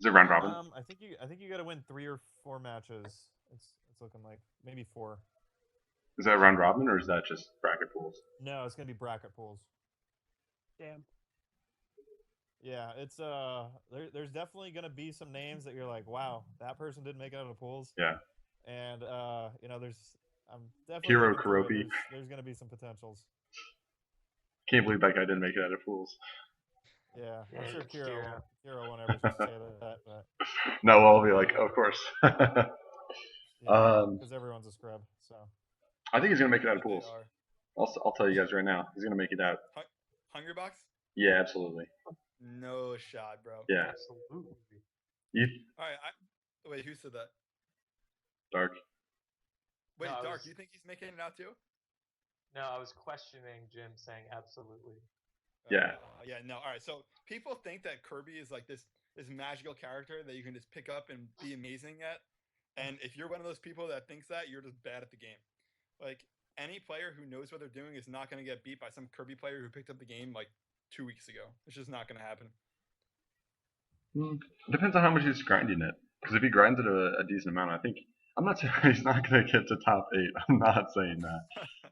Is it round robin? I think you got to win 3 or 4 matches. It's looking like maybe 4. Is that round robin or is that just bracket pools? No, it's gonna be bracket pools. Damn. Yeah, it's there's definitely gonna be some names that you're like, wow, that person didn't make it out of pools. Yeah. And I'm definitely Hero Karopi. There's gonna be some potentials. Can't believe that guy didn't make it out of pools. Yeah, I'm sure Kiro won't ever say that, but no, I'll be like, oh, of course. because everyone's a scrub. So I think he's gonna make it out of pools. I'll tell you guys right now, he's gonna make it out. Hungrybox? Yeah, absolutely. No shot, bro. Yeah. Absolutely. All right. Wait, who said that? Dark. Wait, No, Dark, you think he's making it out too? No, I was questioning Jim saying absolutely. Yeah. Yeah, no. All right. So people think that Kirby is like this magical character that you can just pick up and be amazing at. And if you're one of those people that thinks that, you're just bad at the game. Like, any player who knows what they're doing is not going to get beat by some Kirby player who picked up the game like 2 weeks ago. It's just not going to happen. It depends on how much he's grinding it. Because if he grinds it a decent amount, I'm not saying he's not going to get to top 8. I'm not saying that.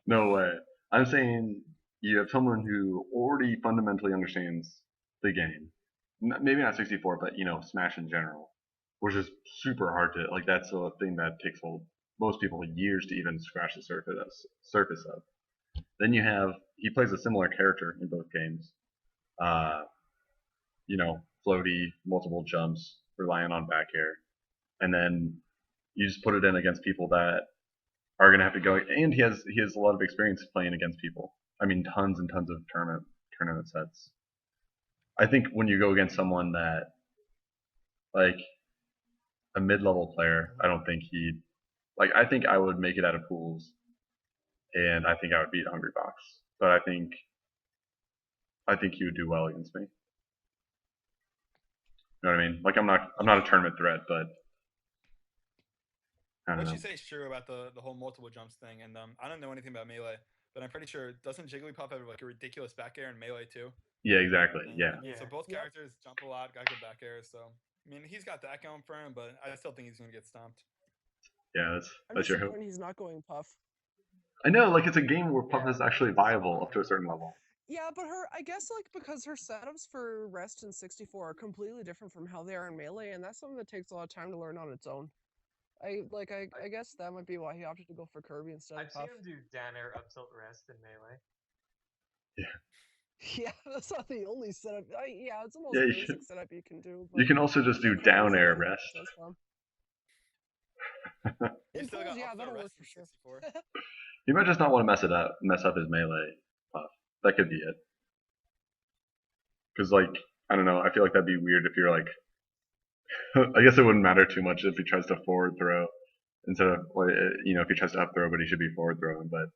No way. I'm saying you have someone who already fundamentally understands the game. Maybe not 64, but Smash in general, which is super hard to like. That's a thing that takes most people years to even scratch the surface of. Then he plays a similar character in both games. Floaty, multiple jumps, relying on back air, and then You just put it in against people that are gonna have to go, and he has a lot of experience playing against people. I mean, tons and tons of tournament sets. I think when you go against someone that like a mid-level player, I don't think he'd like. I think I would make it out of pools, and I think I would beat Hungrybox. But I think he would do well against me. You know what I mean? Like I'm not a tournament threat, but I don't What know. you say is true about the whole multiple jumps thing, and I don't know anything about melee, but I'm pretty sure doesn't Jigglypuff have like a ridiculous back air in melee too? Yeah, exactly. And, Yeah. So both characters jump a lot, got good back air. So I mean, he's got that going for him, but I still think he's gonna get stomped. Yeah, I'm that's your hope. disappointed he's not going Puff. I know, like it's a game where Puff is actually viable up to a certain level. Yeah, but I guess like because her setups for Rest and 64 are completely different from how they are in Melee, and that's something that takes a lot of time to learn on its own. I guess that might be why he opted to go for Kirby instead of I've Puff. seen him do down air up tilt rest in Melee. Yeah, that's not the only setup. Yeah, it's the most Yeah, basic setup you can do. But You can also just do down air rest. That's fun. He In still pools, got yeah, up throw that'll work rest for in sure. 64. He might just not want to mess up his melee Puff. That could be it. Because like I don't know, I feel like that'd be weird if you're like. I guess it wouldn't matter too much if he tries to forward throw instead of if he tries to up throw, but he should be forward throwing. But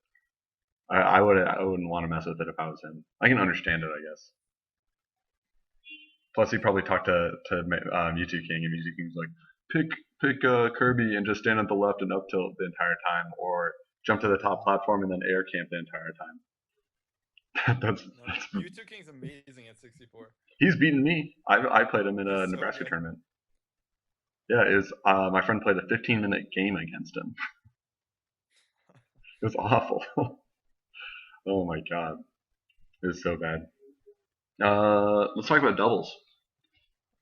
I wouldn't want to mess with it if I was him. I can understand it, I guess. Plus, he probably talked to U2 King, and U2 King's like, pick Kirby and just stand at the left and up tilt the entire time, or jump to the top platform and then air camp the entire time. that's U2 King's amazing at 64. He's beaten me. I played him in a He's so Nebraska good. tournament. Yeah, it was my friend played a 15-minute game against him. It was awful. Oh my god, it was so bad. Let's talk about doubles.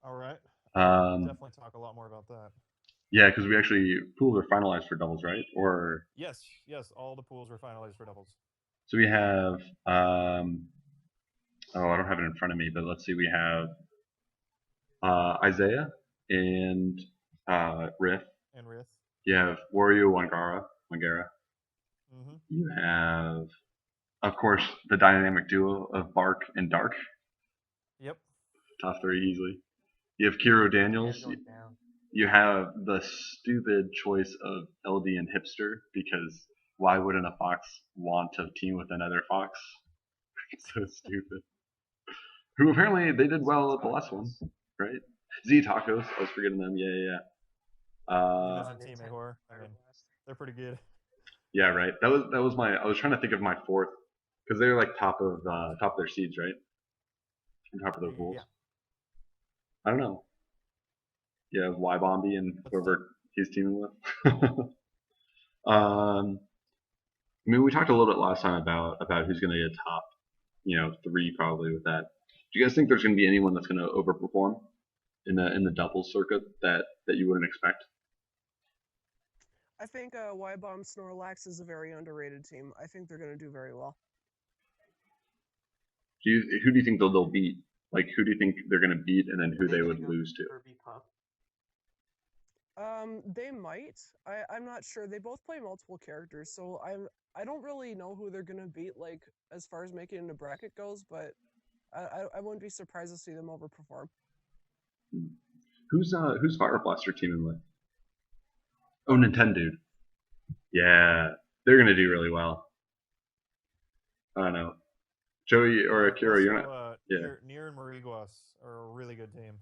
All right. Um, Definitely talk a lot more about that. yeah, because we actually pools are finalized for doubles, right? Or Yes, all the pools were finalized for doubles. so we have. I don't have it in front of me, but let's see. We have Isaiah and Riff. And Rith. You have Wario Wangara. Mm-hmm. You have, of course, the dynamic duo of Bark and Dark. Yep. Top three easily. You have Kiro Daniels. You have the stupid choice of LD and Hipster, because why wouldn't a fox want to team with another fox? It's so stupid. Who apparently they did well at the last one, right? Z Tacos. I was forgetting them. Yeah. He doesn't team a horror. I mean, they're pretty good. Yeah, right. That was my. I was trying to think of my fourth, because they're like top of their seeds, right? On top of their pools. Yeah. I don't know. Yeah, Y Bombi and whoever he's teaming with. I mean, we talked a little bit last time about who's going to get top, three probably with that. Do you guys think there's going to be anyone that's going to overperform in the doubles circuit that you wouldn't expect? I think Y-Bomb Snorlax is a very underrated team. I think they're going to do very well. Who do you think they'll beat? Like, who do you think they're going to beat, and then who they would lose to? They might. I'm not sure. They both play multiple characters, so I don't really know who they're gonna beat, like as far as making it into bracket goes. But I wouldn't be surprised to see them overperform. Who's Fire Blaster teaming with? Oh, Nintendo. Yeah, they're gonna do really well. I don't know. Joey or Akira, you're not. Yeah. Nier and Mariguas are a really good team,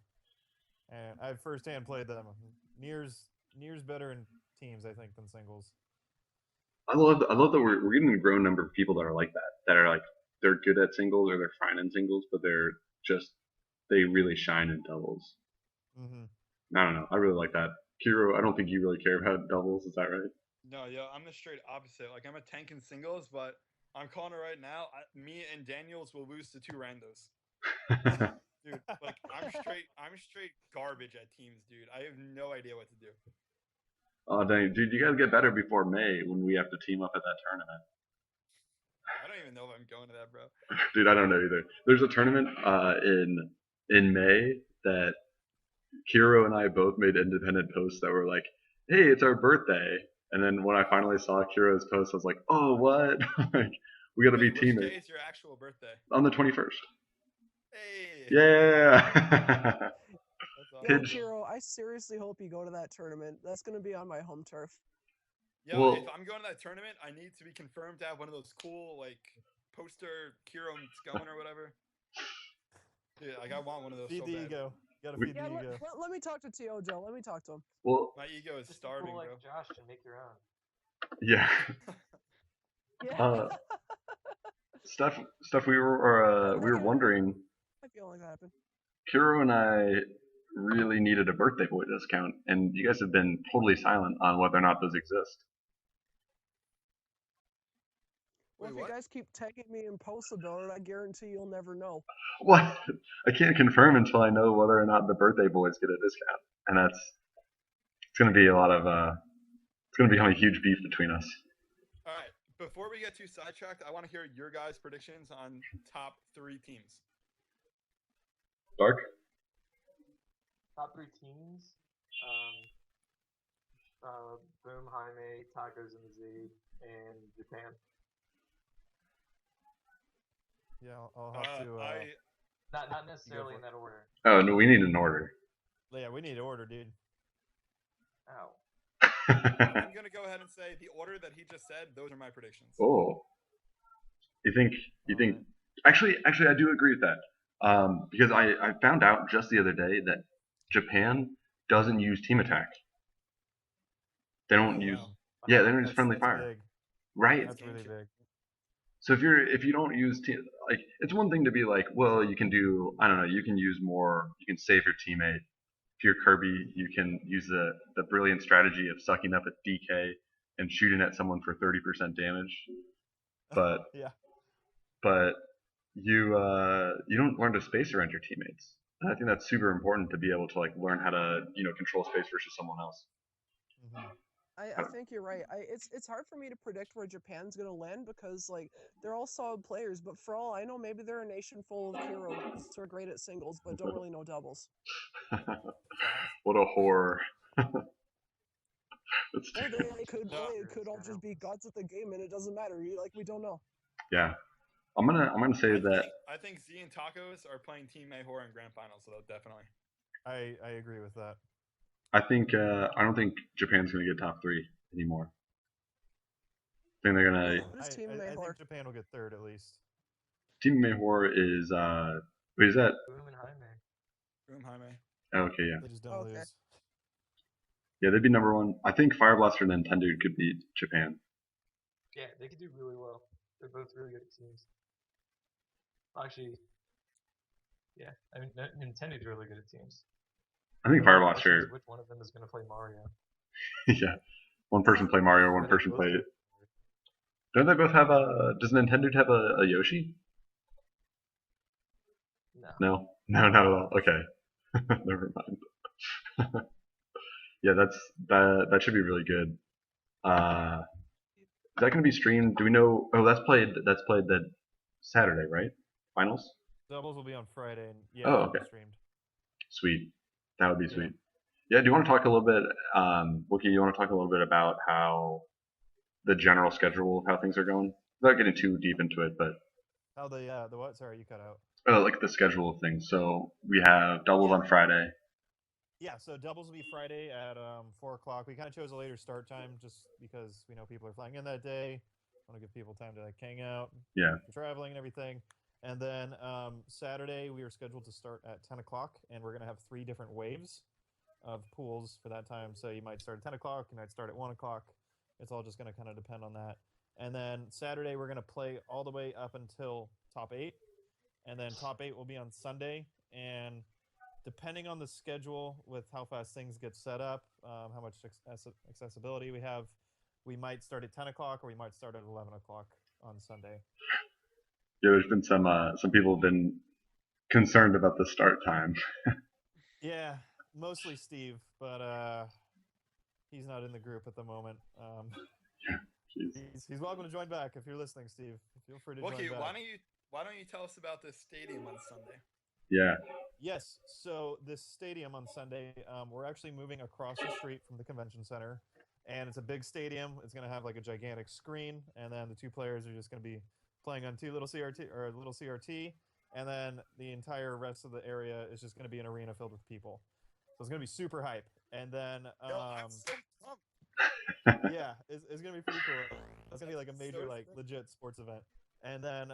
and I've firsthand played them. Nier's better in teams, I think, than singles. I love that we're getting a growing number of people that are like that. That are like they're good at singles or they're fine in singles, but they really shine in doubles. Mm-hmm. I don't know. I really like that. Kiro, I don't think you really care about doubles. Is that right? No, I'm the straight opposite. Like I'm a tank in singles, but I'm calling it right now. Me and Daniels will lose to 2 randos. Dude, like I'm straight garbage at teams, dude. I have no idea what to do. Oh dang, dude, you guys get better before May when we have to team up at that tournament. I don't even know if I'm going to that, bro. Dude, I don't know either. There's a tournament in May that Kiro and I both made independent posts that were like, hey, it's our birthday. And then when I finally saw Kiro's post, I was like, oh, what? Like, we got to be Wait, which day teammates is your actual birthday? on the 21st. Hey. Yeah. That's Yo, awesome. Pidge. Kiro, I seriously hope you go to that tournament. That's gonna be on my home turf. Yo, Well- if I'm going to that tournament, I need to be confirmed to have one of those cool like poster Kiro's going or whatever. Dude, like I want one of those Feed so the bad. ego. You gotta We- feed Yeah, the ego. let me talk to T.O. Joe. Let me talk to him. Well, My ego is Just be starving, cool like bro. Josh and make your own. yeah. Yeah. Stuff we were wondering, I feel like that happened. Kiro and I really needed a birthday boy discount, and you guys have been totally silent on whether or not those exist. Well, Wait, if you what? guys keep tagging me in posts about it, I guarantee you'll never know. What? I can't confirm until I know whether or not the birthday boys get a discount, and it's going to be a lot of it's going to become a huge beef between us. All right. Before we get too sidetracked, I want to hear your guys' predictions on top 3 teams. Dark. Top 3 teams. Boom, Jaime, Tacos in the Z, and Japan. Yeah, I'll have to. Not necessarily in that order. Oh no, we need an order. Yeah, we need to order, dude. Ow. I'm going to go ahead and say the order that he just said, those are my predictions. Oh, you think? Alright. Actually, I do agree with that. Because I found out just the other day that Japan doesn't use team attack. They don't use. Wow. Yeah, they don't use That's- friendly that's fire. Big. Right. That's really big. So if you don't use team, like, it's one thing to be like, well, you can do, I don't know, you can use more, you can save your teammate. If you're Kirby, you can use the brilliant strategy of sucking up a DK and shooting at someone for 30% damage. But Yeah. you don't learn to space around your teammates. And I think that's super important to be able to like learn how to control space versus someone else. Mhm. I think you're right. It's hard for me to predict where Japan's gonna land because like they're all solid players, but for all I know, maybe they're a nation full of heroes who are great at singles but don't really know doubles. What a horror. That's Or terrible. they could No. they could all just be gods at the game and it doesn't matter. We don't know. Yeah. I'm gonna say that I think Z and Tacos are playing Team Mayhor in grand finals, so definitely. I agree with that. I don't think Japan's gonna get top 3 anymore. I think they're gonna. What is Team I Mayhor? think Japan will get third at least. Team Mayhor is wait, is that? Boom and Jaime. Boom, Jaime. Oh, okay, yeah, They just don't Okay. lose. yeah, they'd be number 1. I think Fire Blaster and Nintendo could beat Japan. Yeah, they could do really well. They're both really good teams. Actually, yeah, I mean, Nintendo's really good at teams. I think Fire The question is Blaster. which one of them is going to play Mario? Yeah, one person play Mario, one Or they person both play. do. Don't they both have a? Does Nintendo have a Yoshi? No. No, not at all. Okay, never mind. Yeah, that should be really good. Is that going to be streamed? Do we know? Oh, that's played that Saturday, right? Finals. Doubles will be on Friday, and yeah, Oh, it'll be okay. streamed. Sweet. That would be Yeah. sweet. Yeah. Do you want to talk a little bit, Wookie? You want to talk a little bit about how the general schedule of how things are going, without getting too deep into it, but How the what? Sorry, you cut out. like the schedule of things. So we have doubles Yeah. on Friday. Yeah, so doubles will be Friday at 4 o'clock. We kind of chose a later start time just because we know people are flying in that day. Want to give people time to like hang out. Yeah. For traveling and everything. And then Saturday we are scheduled to start at 10 o'clock, and we're gonna have 3 different waves of pools for that time. So you might start at 10 o'clock, you might start at 1 o'clock. It's all just gonna kind of depend on that. And then Saturday we're gonna play all the way up until top 8, and then top 8 will be on Sunday. And depending on the schedule with how fast things get set up, how much accessibility we have, we might start at 10 o'clock or we might start at 11 o'clock on Sunday. Yeah, there's been some people have been concerned about the start time. Yeah, mostly Steve, but he's not in the group at the moment. Jeez. He's welcome to join back if you're listening, Steve. Feel free to Wookie, join back. why don't you tell us about this stadium on Sunday? Yeah. Yes. So this stadium on Sunday, we're actually moving across the street from the convention center, and it's a big stadium. It's going to have like a gigantic screen, and then the two players are just going to be playing on two little CRT or a little CRT, and then the entire rest of the area is just going to be an arena filled with people. So it's going to be super hype. And then, Yo, I'm so pumped. yeah, it's going to be pretty cool. It's going to be like a major, so like sick. legit sports event. And then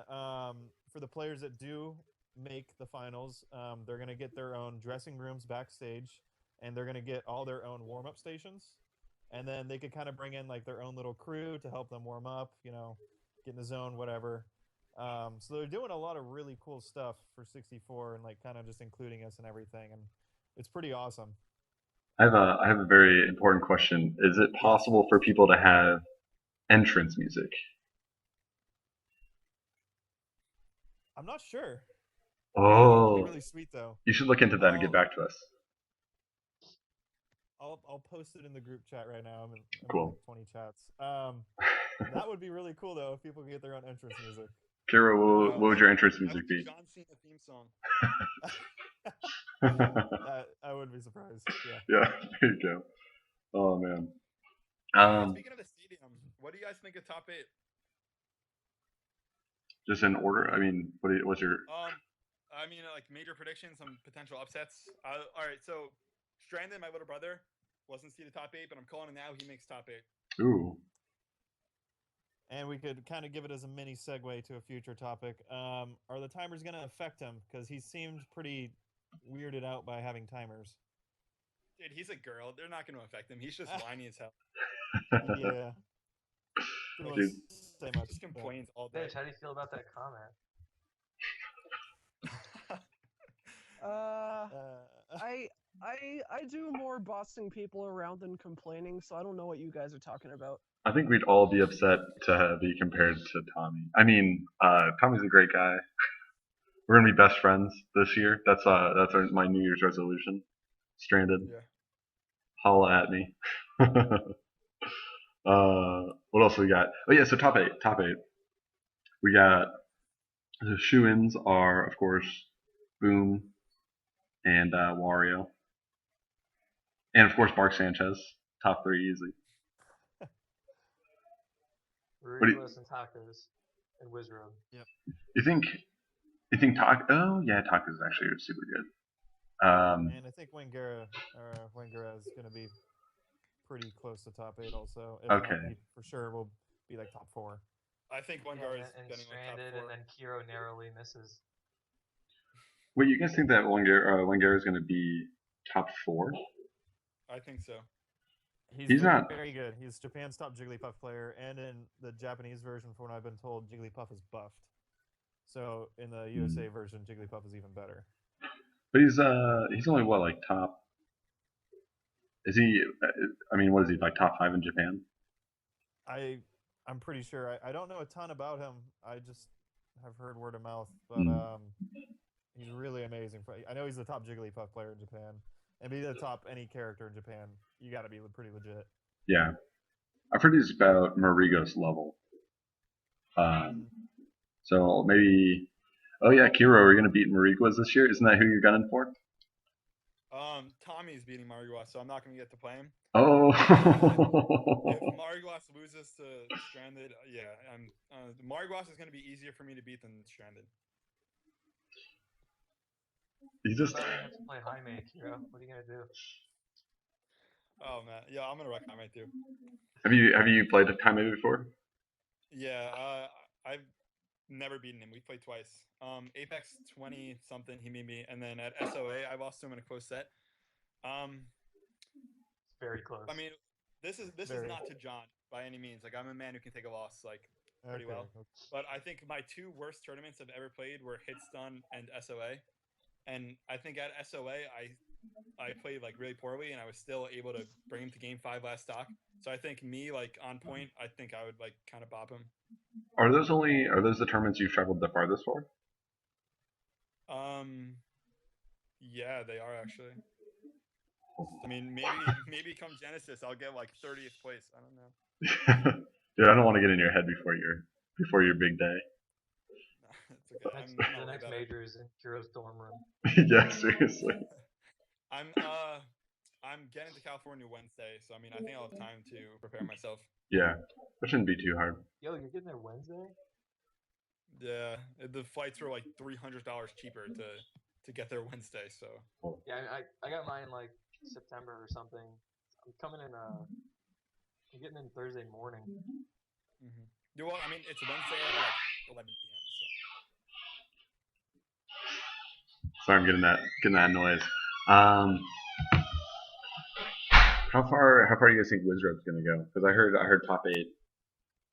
for the players that do make the finals, they're going to get their own dressing rooms backstage, and they're going to get all their own warm-up stations. And then they could kind of bring in like their own little crew to help them warm up, you know, get in the zone, whatever. So they're doing a lot of really cool stuff for 64 and like kind of just including us and everything, and it's pretty awesome. I have a very important question. Is it possible for people to have entrance music? I'm not sure. It'd Oh, be really sweet though. you should look into that and get I'll back to us. I'll post it in the group chat right now. I'm in Cool. like 20 chats. That would be really cool though if people could get their own entrance music. Kira, what would your entrance That music would be be? John Cena theme song. I wouldn't be surprised. Yeah. Yeah, there you go. Oh man. Speaking of the stadium, what do you guys think of top 8? Just in order. I mean, what's your? I mean, like major predictions, some potential upsets. All right, so Stranded, my little brother, wasn't seeded top 8, but I'm calling it now. He makes top 8. Ooh. And we could kind of give it as a mini segue to a future topic. Are the timers going to affect him? Because he seemed pretty weirded out by having timers. Dude, he's a girl. They're not going to affect him. He's just whiny as hell. Yeah. Didn't wanna Dude. say much, Just but- complains all day. Mitch, how do you feel about that comment? I do more bossing people around than complaining, so I don't know what you guys are talking about. I think we'd all be upset to be compared to Tommy. I mean, Tommy's a great guy. We're gonna be best friends this year. That's my New Year's resolution. Stranded. Yeah. Holla at me. What else we got? Oh yeah, so top 8. We got the shoe-ins are of course Boom and Wario, and of course Mark Sanchez. Top 3 easily. do you- Rulesets and tacos and Wizroad. You think Taco? Oh yeah, Taco is actually super good. And I think Wangara is going to be pretty close to top 8 also. If not, Okay. he for sure will be like top 4. I think one Yeah, guard is and getting like top Stranded, 4. and then Kiro narrowly misses. Wait, you guys think that Wangara is going to be top 4? I think so. He's not- very good. He's Japan's top Jigglypuff player, and in the Japanese version, from what I've been told, Jigglypuff is buffed. So in the USA version, Jigglypuff is even better. But he's only what, like top? Is he? I mean, what is he, like top 5 in Japan? I'm pretty sure. I don't know a ton about him. I just have heard word of mouth, but he's really amazing. I know he's the top Jigglypuff player in Japan, and be the top any character in Japan, you got to be pretty legit. Yeah, I've heard he's about Marigo's level. So maybe. Oh yeah, Kiro, are you gonna beat Marigo's this year? Isn't that who you're gunning for? Tommy's beating Mariguas, so I'm not going to get to play him. Oh. If Mariguas loses to Stranded, yeah, Mariguas is going to be easier for me to beat than Stranded. He's just. But we have to play Jaime, Kiro. What are you gonna do? Oh man, yeah, I'm gonna wreck Jaime too. Have you played Jaime before? Yeah, I've never beaten him. We played twice. Apex 20 something, he beat me, and then at SOA, I lost to him in a close set. It's very close. I mean, this is Very. not to John by any means. Like, I'm a man who can take a loss like pretty Okay. well. But I think my 2 worst tournaments I've ever played were Hitstun and SOA. And I think at SOA, I played like really poorly, and I was still able to bring him to game 5 last stock. So I think me like on point, I think I would like kind of bop him. Are those the tournaments you've traveled the farthest for? Yeah, they are actually. I mean, maybe come Genesis, I'll get like 30th place. I don't know. Dude, I don't want to get in your head before your big day. It's okay. Next, I'm not the worried next about it. major is in Kiro's dorm room. Yeah, seriously. I'm getting to California Wednesday, so I mean, I think I'll have time to prepare myself. Yeah, that shouldn't be too hard. Yo, you're getting there Wednesday? Yeah, the flights were like $300 cheaper to get there Wednesday. So Yeah, I got mine like September or something. I'm coming in. I'm getting in Thursday morning. yeah, well, I mean, it's Wednesday at like 11 p.m. Sorry, I'm getting that noise. How far do you guys think Wizrobe's gonna go? Because I heard top 8.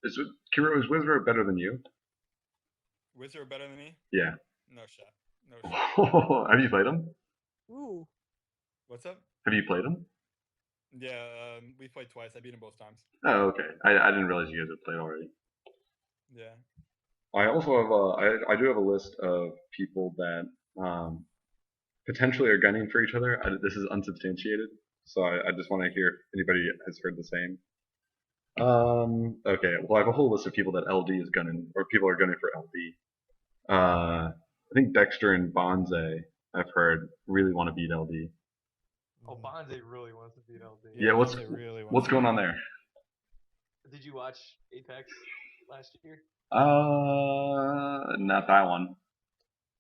Is Wizrobe better than you? So Wizard better than me? Yeah. No shot. No shot. Have you played him? Ooh. What's up? Have you played him? Yeah, we played twice. I beat him both times. Oh, okay. I didn't realize you guys had played already. Yeah. I also have I do have a list of people that potentially are gunning for each other. This is unsubstantiated, so I just want to hear if anybody has heard the same. Okay, well I have a whole list of people that LD is gunning, or people are gunning for LD. I think Dexter and Bonze, I've heard, really want to beat LD. Oh, Bonze really wants to beat LD. Yeah, what's they really want what's to going do on it. there? Did you watch Apex last year? Not that one.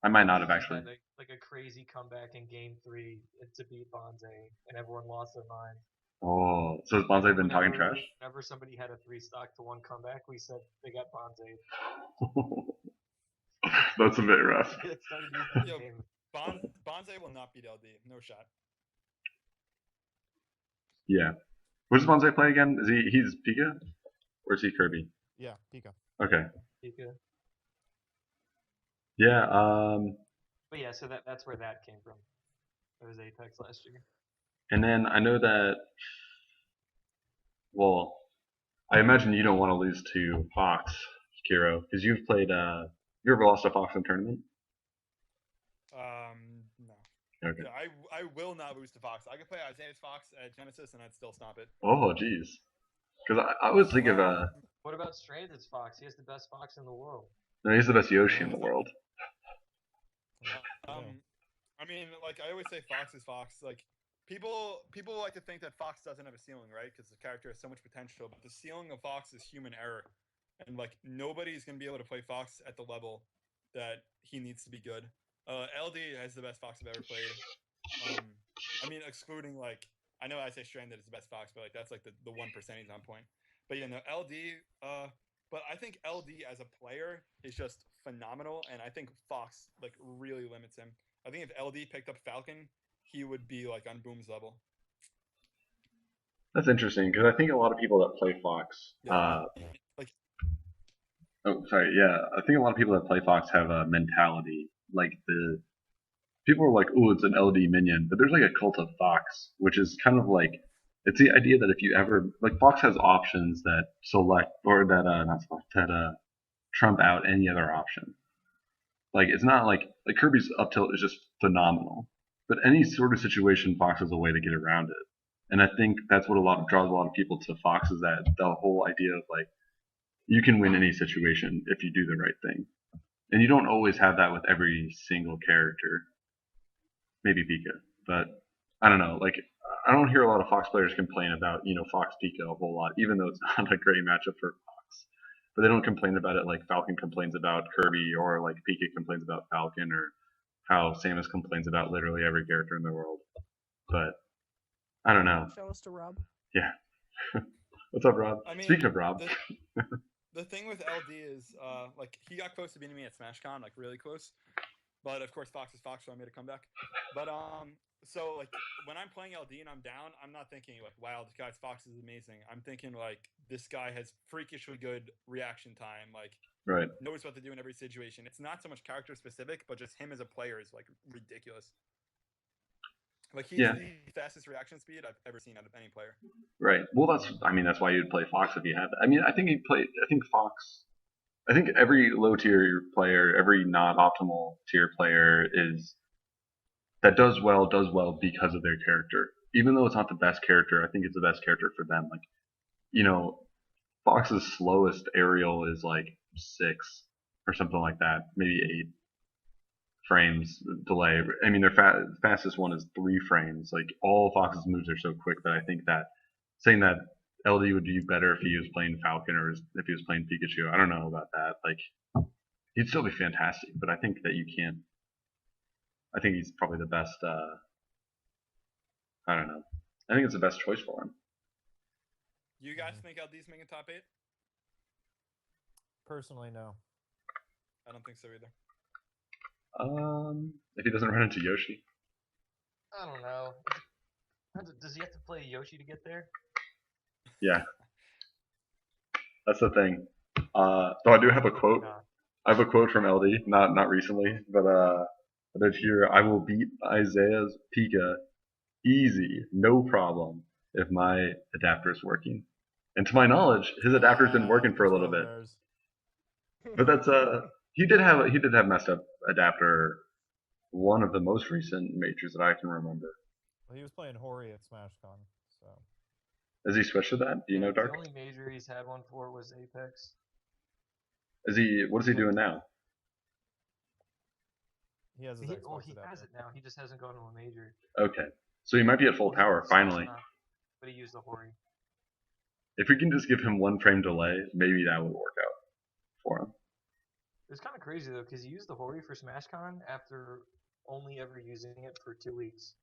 I might not have He just actually. had like a crazy comeback in Game 3 to beat Bonze, and everyone lost their mind. Oh, so has Bonze been talking trash? Whenever somebody had a 3-stock to 1 comeback, we said they got Bonze. That's a bit rough. They started using the Yo, name. Bonze will not beat LD. No shot. Yeah. What does Bonze play again? He's Pika? Or is he Kirby? Yeah, Pika. Okay. Pika. Yeah, But yeah, so that's where that came from. It was Apex last year. and then I know that, well, I imagine you don't want to lose to Fox, Kiro, because you've played, you ever lost to Fox in tournament? No. Okay. Yeah, I will not lose to Fox. I could play Isaiah's Fox at Genesis and I'd still stomp it. Oh, jeez. Because I was thinking of, What about Stranded's Fox? He has the best Fox in the world. no, he's the best Yoshi in the world. I mean, like I always say, Fox is Fox. Like people like to think that Fox doesn't have a ceiling, right? Because the character has so much potential. But the ceiling of Fox is human error, and like nobody's gonna be able to play Fox at the level that he needs to be good. LD has the best Fox I've ever played. I mean, excluding like I know I say Stranded is the best Fox, but like that's like the 1% he's on point. But you know, LD. But I think LD as a player is just phenomenal, and I think Fox like really limits him. I think if LD picked up Falcon, he would be like on Boom's level. That's interesting, because I think a lot of people that play Fox, Like oh, sorry, yeah, I think a lot of people that play Fox have a mentality, like people are like, oh, it's an LD minion, but there's like a cult of Fox, which is kind of like, it's the idea that if you ever, like Fox has options that select, or that, not select, that trump out any other option. Like, it's not like Kirby's up tilt is just phenomenal, but any sort of situation, Fox has a way to get around it. And I think that's what draws a lot of people to Fox, is that the whole idea of like, you can win any situation if you do the right thing. And you don't always have that with every single character. Maybe Pika, but I don't know. Like, I don't hear a lot of Fox players complain about, Fox Pika a whole lot, even though it's not a great matchup for Fox. But they don't complain about it like Falcon complains about Kirby, or like Pika complains about Falcon, or how Samus complains about literally every character in the world. But I don't know. Shout outs to Rob. Yeah. What's up, Rob? I mean, Speaking of Rob. The thing with LD is like he got close to beating me at SmashCon, like really close. But of course, Fox is Fox, so I made a comeback. But so like when I'm playing LD and I'm down, I'm not thinking like, wow, this guy's Fox is amazing. I'm thinking like, this guy has freakishly good reaction time, like Right. knows what to do in every situation. It's not so much character specific, but just him as a player is like ridiculous. Like he's the fastest reaction speed I've ever seen out of any player. Right. Well, that's why you'd play Fox if you had that. I mean, I think Fox. I think every low tier player, every not optimal tier player that does well because of their character. Even though it's not the best character, I think it's the best character for them. Like, Fox's slowest aerial is like 6, or something like that. Maybe 8 frames delay. I mean, their fastest one is 3 frames. Like all Fox's moves are so quick that I think that saying that LD would do better if he was playing Falcon or if he was playing Pikachu. I don't know about that. Like he'd still be fantastic, but I think that you can't. I think he's probably the best. I don't know. I think it's the best choice for him. You guys think LD's making top 8? Personally, no. I don't think so either. If he doesn't run into Yoshi. I don't know. Does he have to play Yoshi to get there? Yeah. That's the thing. Though I do have a quote. I have a quote from LD, not recently, but I did hear, I will beat Isaiah's Pika easy, no problem, if my adapter is working. And to my knowledge, his adapter's been working for a little bit. But that's he did have messed up adapter one of the most recent majors that I can remember. Well, he was playing Hori at SmashCon, so. Has he switched to that? Do you know, Dark? The only major he's had one for was Apex. What is he doing now? He has his Xbox he adapter. has it now. He just hasn't gone to a major. Okay. So he might be at full power, finally. But he used the Hori. If we can just give him 1 frame delay, maybe that will work out for him. It was kind of crazy though, because he used the Hori for SmashCon after only ever using it for 2 weeks.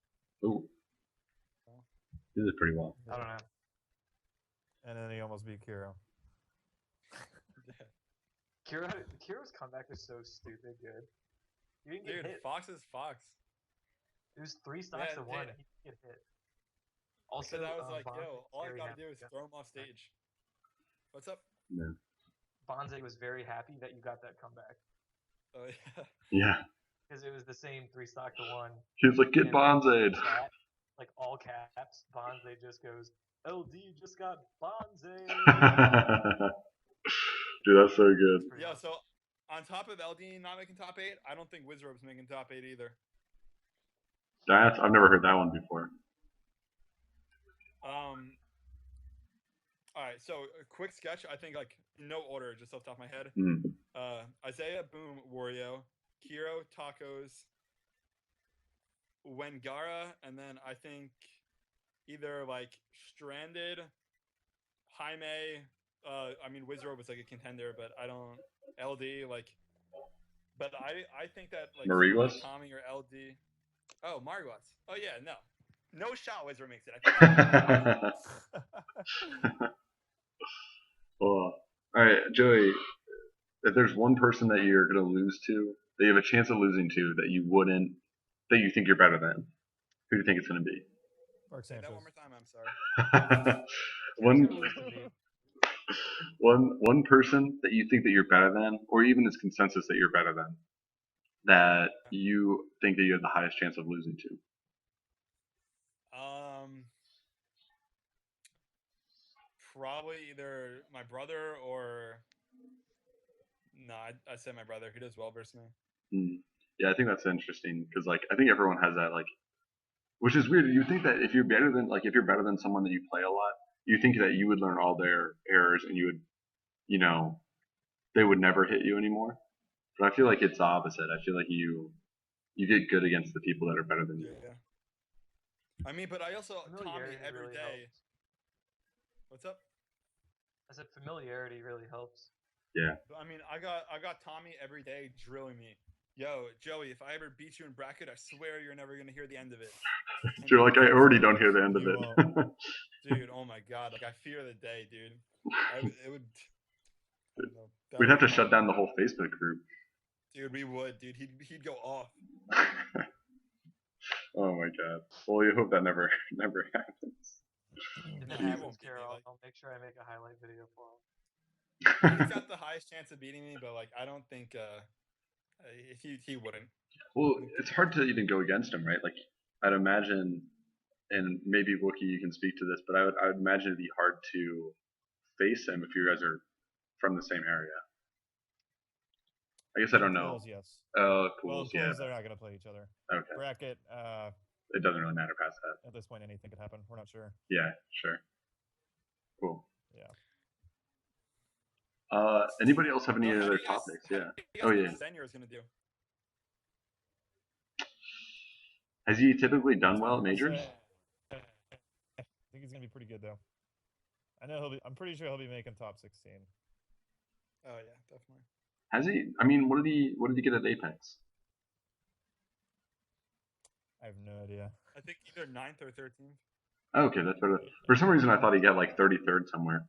Ooh. He did pretty well. I don't know. And then he almost beat Kiro. Kiro's comeback was so stupid good. He didn't get Dude, hit. Fox is Fox. It was 3 stocks to 1. Dude. He didn't get hit. Also, Because I was like, Bonze yo, was all I very gotta happy. do is throw him off stage. What's up? Yeah. Bonze was very happy that you got that comeback. Oh yeah. Yeah. Because it was the same 3 stock to 1. He was like, get And Bonza'd. chat, like all caps, Bonze just goes, LD just got Bonze. Dude, that's so good. Yeah, so on top of LD not making top 8, I don't think Wizrobe's making top 8 either. I've never heard that one before. Alright, so a quick sketch, I think like no order, just off the top of my head. Mm. Isaiah, Boom, Wario, Kiro, Tacos, Wengara, and then I think either like Stranded, Jaime, I mean Wizrobe was like a contender, but I don't LD like but I think that like Mariguas? like Tommy or LD. Oh, Mariguas. Oh yeah, no. No shot Wizrobe makes it. I think Well, alright, Joey, if there's one person that you're gonna lose to, that you have a chance of losing to, that you think you're better than, who do you think it's gonna be? Mark say Sanchez. that one more time, I'm sorry. one person that you think that you're better than, or even is consensus that you're better than, that you think that you have the highest chance of losing to. Probably either my brother or no, I'd say my brother. He does well versus me. Yeah, I think that's interesting because like I think everyone has that like, which is weird. You think that if you're better than someone that you play a lot, you think that you would learn all their errors and you would, they would never hit you anymore. But I feel like it's the opposite. I feel like you get good against the people that are better than you. Yeah. I mean, but I also Tommy Familiarity every really day. helps. What's up? I said familiarity really helps. Yeah. I mean, I got Tommy every day drilling me. Yo, Joey, if I ever beat you in bracket, I swear you're never gonna hear the end of it. You're like, I already don't hear the end of You it. Dude, oh my god, like I fear the day, dude. It would. I don't know. That We'd would have to be shut fun. down the whole Facebook group. Dude, we would, dude. He'd go off. Oh my god. Well, you hope that never happens. If Nah, it he happens, won't beat me, Carol, like- I'll make sure I make a highlight video for him. He's got the highest chance of beating me, but like I don't think he wouldn't. Well, it's hard to even go against him, right? Like, I'd imagine, and maybe Wookie, you can speak to this, but I would imagine it'd be hard to face him if you guys are from the same area. I guess I don't know. Pools, yes. Oh, Well, pools, in yeah. pools, they're not going to play each other. Okay. Bracket, It doesn't really matter past that. at this point, anything could happen. We're not sure. Yeah, sure. Cool. Yeah. Anybody else have any How do other you guys- topics? how Yeah. do you guys Oh think yeah. Senior is gonna do. Has he typically done well at I'll majors? say- I think he's gonna be pretty good though. I know he'll be. I'm pretty sure he'll be making top 16. Oh yeah, definitely. Has he? I mean, what did he get at Apex? I have no idea. I think either 9th or 13th. Okay, that's better. For some reason, I thought he got like 33rd somewhere.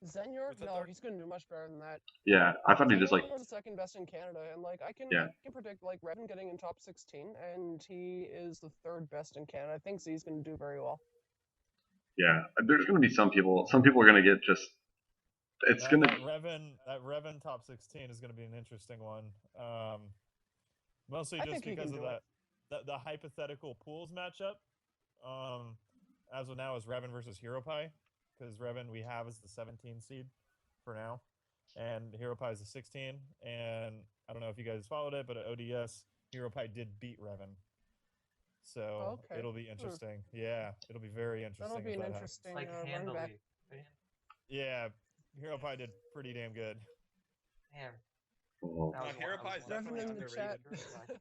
Zenyor? What's that, No, Dark? he's gonna do much better than that. Yeah, I thought he just like. Zenyor was the second best in Canada, and like I can predict like Revan getting in top 16, and he is the third best in Canada. I think Z's gonna do very well. Yeah, there's going to be some people. Some people are going to get just. It's That, going to. that Revan top 16 is going to be an interesting one. Mostly I just think he because can of do that the hypothetical pools matchup. As of now is Revan versus HeroPie, because Revan we have is the 17 seed for now, and HeroPie is the 16. And I don't know if you guys followed it, but at ODS HeroPie did beat Revan. So Okay. it'll be interesting. Yeah, it'll be very interesting. That'll be if an that happens. interesting Like run handily. back. Yeah, HeroPie did pretty damn good. Man, Oh. that was Hero one- I was Pie's one- definitely Revan in the chat. underrated.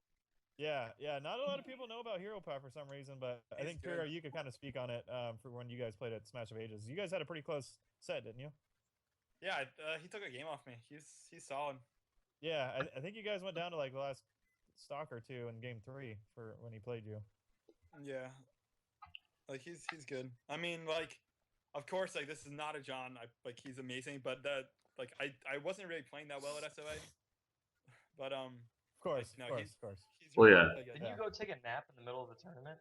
Yeah. Not a lot of people know about HeroPie for some reason, but I He's think good. Piro, you could kind of speak on it for when you guys played at Smash of Ages. You guys had a pretty close set, didn't you? Yeah, he took a game off me. He's solid. Yeah, I think you guys went down to like the last stock or two in game 3 for when he played you. Yeah, like he's good. I mean, like, of course, like this is not a John. Like he's amazing, but I wasn't really playing that well at SOA. But Of course, no, of course, he's- of course. he's Well, really yeah. good. Didn't you go take a nap in the middle of the tournament?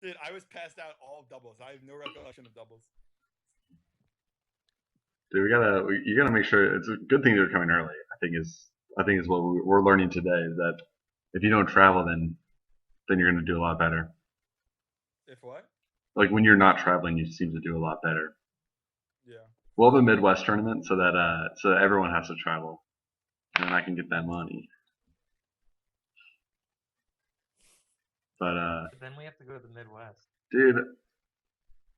Dude, I was passed out all doubles. I have no recollection of doubles. Dude, you gotta make sure. It's a good thing they're coming early. I think is what we're learning today is that if you don't travel, then you're gonna do a lot better. If what? Like when you're not traveling, you seem to do a lot better. Yeah. We'll have a Midwest tournament so that everyone has to travel, and then I can get that money. But But then we have to go to the Midwest. dude,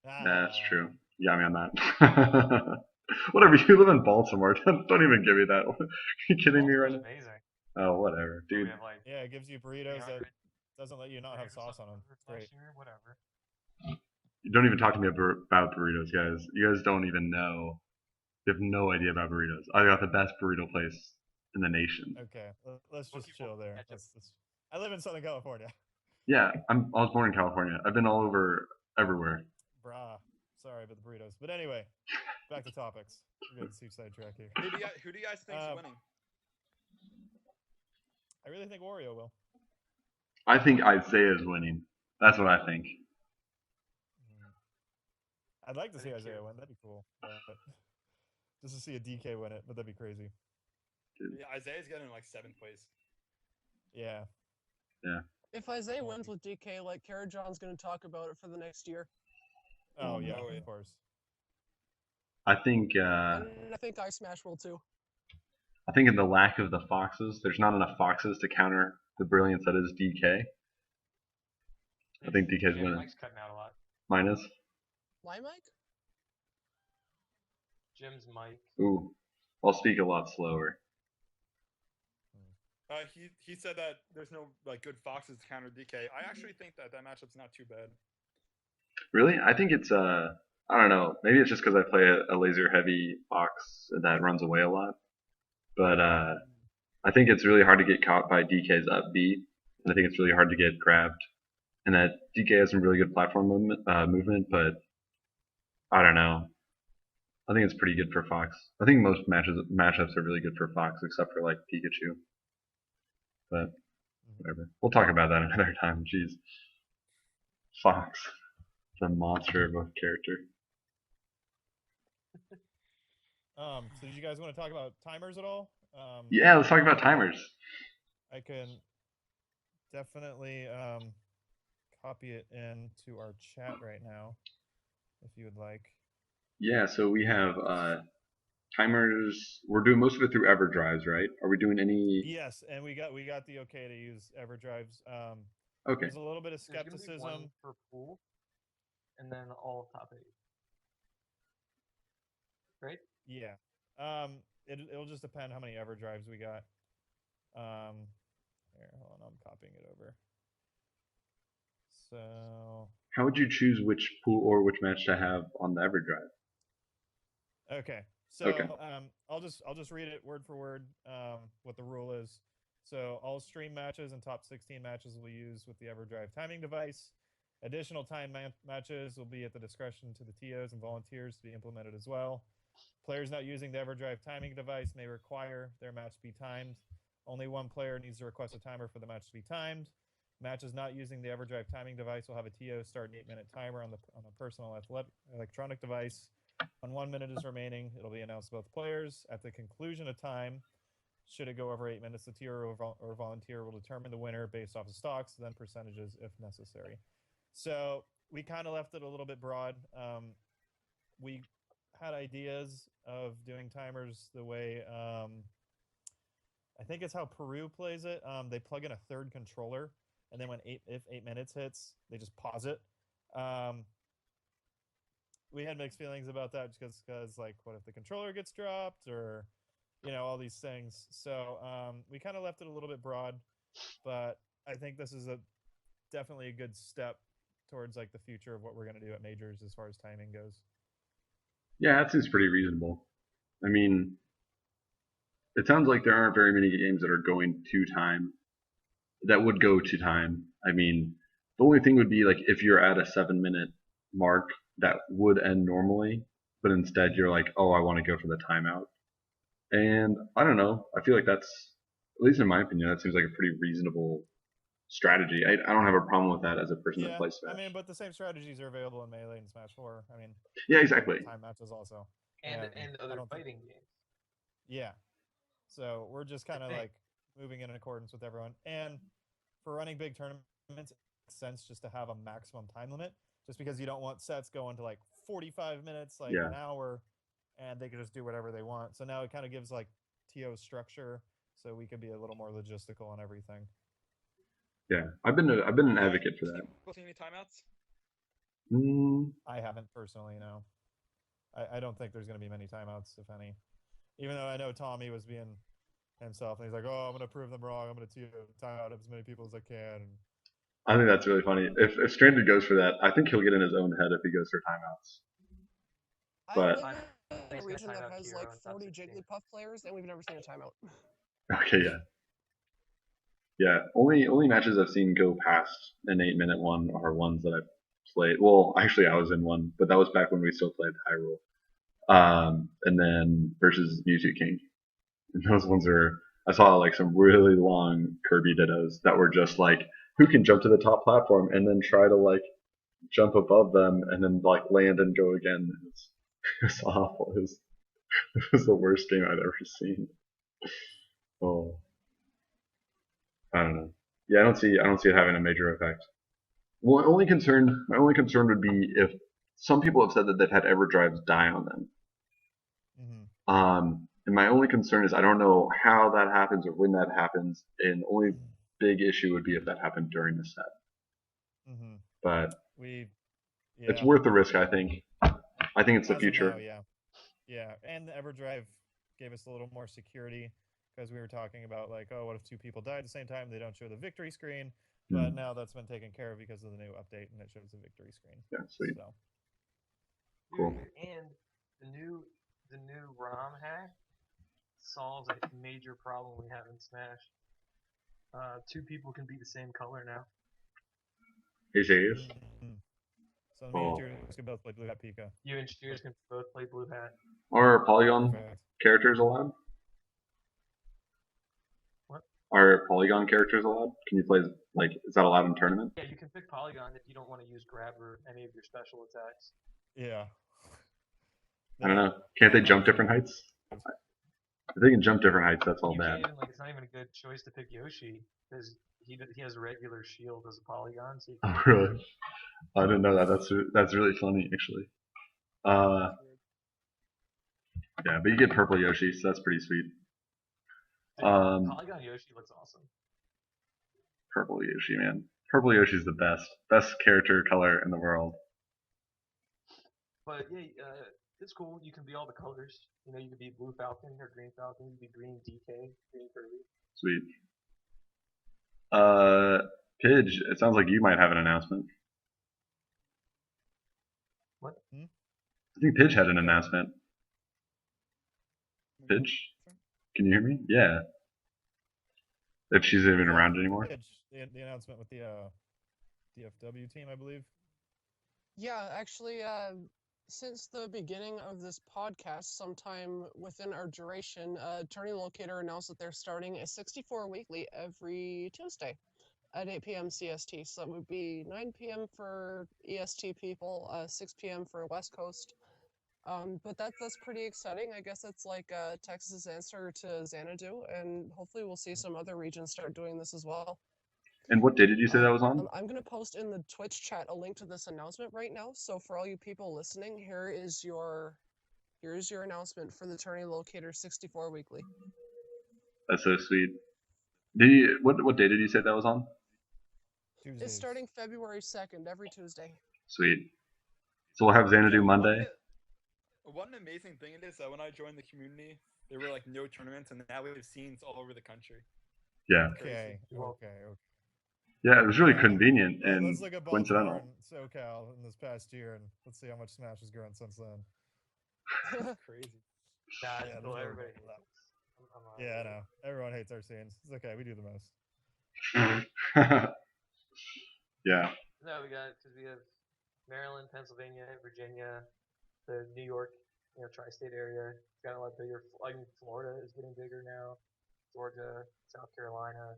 that's true. You got me on that. Whatever. You live in Baltimore. Don't even give me that. Are you kidding me right Baltimore's now? amazing. Oh, whatever, We dude. have like Yeah, it gives you burritos that 300 doesn't let you not have sauce on them. burgers Great. last year, whatever. Don't even talk to me about burritos, guys. You guys don't even know. You have no idea about burritos. I got the best burrito place in the nation. Okay, let's just Wookie chill there. ketchup. I live in Southern California. Yeah, I was born in California. I've been all over everywhere. Brah. Sorry about the burritos. But anyway, back to topics. We're getting too sidetracked here. Who do you guys think's winning? I really think Wario will. I think Isaiah is winning. That's what I think. I'd like to see That'd be Isaiah cute. win. That'd be cool. But just to see a DK win it, but that'd be crazy. Yeah, Isaiah's getting like 7th place. Yeah. If Isaiah wins with DK, like Karajan's gonna talk about it for the next year, Oh yeah, Oh, yeah. of course. I think and I think I Smash will too. in the lack of the foxes, there's not enough foxes to counter the brilliance that is DK. I think DK's Jim winning. Mike's cutting out a lot. Mine is. Why, Mike? Jim's mic. Ooh, I'll speak a lot slower. He said that there's no like good foxes to counter DK. I actually think that matchup's not too bad. Really? I think it's I don't know. Maybe it's just because I play a laser heavy fox that runs away a lot. But I think it's really hard to get caught by DK's up B, and I think it's really hard to get grabbed. And that DK has some really good platform movement, but I don't know. I think it's pretty good for Fox. I think most matchups are really good for Fox, except for like Pikachu. But whatever. We'll talk about that another time. Jeez. Fox. The monster of a character. So did you guys want to talk about timers at all? Yeah, let's talk about timers. I can definitely copy it into our chat right now, if you would like. Yeah, so we have timers. We're doing most of it through EverDrives, right? Are we doing any? Yes, and we got the okay to use EverDrives. Okay. There's a little bit of There's gonna be skepticism. one per pool, and then all top 8. right? Yeah. It'll just depend how many EverDrives we got. Here, hold on, I'm copying it over. So. How would you choose which pool or which match to have on the EverDrive? Okay. So Okay. I'll just read it word for word. What the rule is. So all stream matches and top 16 matches will use with the EverDrive timing device. Additional time matches will be at the discretion to the TOs and volunteers to be implemented as well. Players not using the EverDrive timing device may require their match to be timed. Only one player needs to request a timer for the match to be timed. Matches not using the EverDrive timing device will have a TO start an 8-minute timer on a personal electronic device. When 1 minute is remaining, it'll be announced to both players. At the conclusion of time, should it go over 8 minutes, the TO or volunteer will determine the winner based off of stocks, then percentages if necessary. So we kind of left it a little bit broad. We had ideas of doing timers the way I think it's how Peru plays it. They plug in a third controller, and then if 8 minutes hits, they just pause it. We had mixed feelings about that just because like, what if the controller gets dropped, or all these things. So we kind of left it a little bit broad, but I think this is definitely a good step towards like the future of what we're going to do at majors as far as timing goes. Yeah, that seems pretty reasonable. I mean, it sounds like there aren't very many games that are going to time, that would go to time. I mean, the only thing would be like if you're at a 7-minute mark that would end normally, but instead you're like, oh, I want to go for the timeout. And I don't know. I feel like that's, at least in my opinion, that seems like a pretty reasonable strategy. I don't have a problem with that as a person that plays Smash. I mean, but the same strategies are available in Melee and Smash 4. I mean, yeah, exactly. Time matches also. And other fighting games. Yeah. So we're just kind of like moving in accordance with everyone. And for running big tournaments, it makes sense just to have a maximum time limit, just because you don't want sets going to like 45 minutes, like an hour, and they can just do whatever they want. So now it kind of gives like TO structure, so we could be a little more logistical on everything. Yeah, I've been an advocate for that. Any timeouts? I haven't personally, no. I don't think there's going to be many timeouts, if any. Even though I know Tommy was being himself, and he's like, "Oh, I'm going to prove them wrong. I'm going to time out as many people as I can." And I think that's really funny. If Stranded goes for that, I think he'll get in his own head if he goes for timeouts. But I live in a region that has like 40 Jigglypuff players, and we've never seen a timeout. Okay, yeah. Only matches I've seen go past an 8-minute one are ones that I've played. Well, actually, I was in one, but that was back when we still played Hyrule. And then versus Mewtwo King. And those ones I saw like some really long Kirby dittos that were just like, who can jump to the top platform and then try to like jump above them and then like land and go again. It was awful. It was the worst game I'd ever seen. Oh, I don't know. Yeah, I don't see it having a major effect. Well, my only concern would be if some people have said that they've had EverDrives die on them. Mm-hmm. And my only concern is I don't know how that happens or when that happens. And the only big issue would be if that happened during the set. Mm-hmm. But it's worth the risk, I think. I think it's the future. Yeah, and the EverDrive gave us a little more security, because we were talking about like, oh, what if two people die at the same time? They don't show the victory screen. But now that's been taken care of because of the new update, and it shows the victory screen. Yeah, sweet. So. Cool. And the new ROM hack solves a major problem we have in Smash. 2 people can be the same color now. Are you serious? Mm-hmm. So me and Cheers can both play Blue Hat Pika. You and Cheers can both play Blue Hat. Are Polygon characters allowed? What? Are Polygon characters allowed? Can you play, like, is that allowed in tournament? Yeah, you can pick Polygon if you don't want to use grab or any of your special attacks. Yeah. I don't know. Can't they jump different heights? If they can jump different heights, that's all bad. It's not even a good choice to pick Yoshi, because he has a regular shield as a Polygon. So Oh, really? I didn't know that. That's really funny, actually. Yeah, but you get purple Yoshi, so that's pretty sweet. Polygon Yoshi looks awesome. Purple Yoshi, man. Purple Yoshi's the best character color in the world. But yeah, it's cool. You can be all the colors. You know, you could be blue Falcon or green Falcon. You could be green DK, green Kirby. Sweet. Pidge, it sounds like you might have an announcement. What? I think Pidge had an announcement. Pidge? Can you hear me? Yeah. If she's even around anymore. The announcement with the DFW team, I believe. Yeah, actually, since the beginning of this podcast, sometime within our duration, Tourney Locator announced that they're starting a 64 weekly every Tuesday at 8 p.m. CST. So that would be 9 p.m. for EST people, 6 p.m. for West Coast. But that's pretty exciting. I guess it's like Texas's answer to Xanadu, and hopefully we'll see some other regions start doing this as well. And what day did you say that was on? I'm going to post in the Twitch chat a link to this announcement right now. So for all you people listening, here's your announcement for the Tourney Locator 64 weekly. That's so sweet. What day did you say that was on? Tuesdays. It's starting February 2nd, every Tuesday. Sweet. So we'll have Xanadu Monday. What an amazing thing it is that when I joined the community, there were like no tournaments, and now we have scenes all over the country. Yeah. Okay. Yeah, it was really convenient and let's look at coincidental. Baltimore and SoCal in this past year, and let's see how much Smash has grown since then. That's crazy. Nah, Yeah, well, there's everybody no- hates us. Yeah, I know. Everyone hates our scenes. It's okay. We do the most. Yeah. No, we have Maryland, Pennsylvania, Virginia, the New York, tri-state area. It's gotten a lot bigger. I mean, Florida is getting bigger now. Georgia, South Carolina,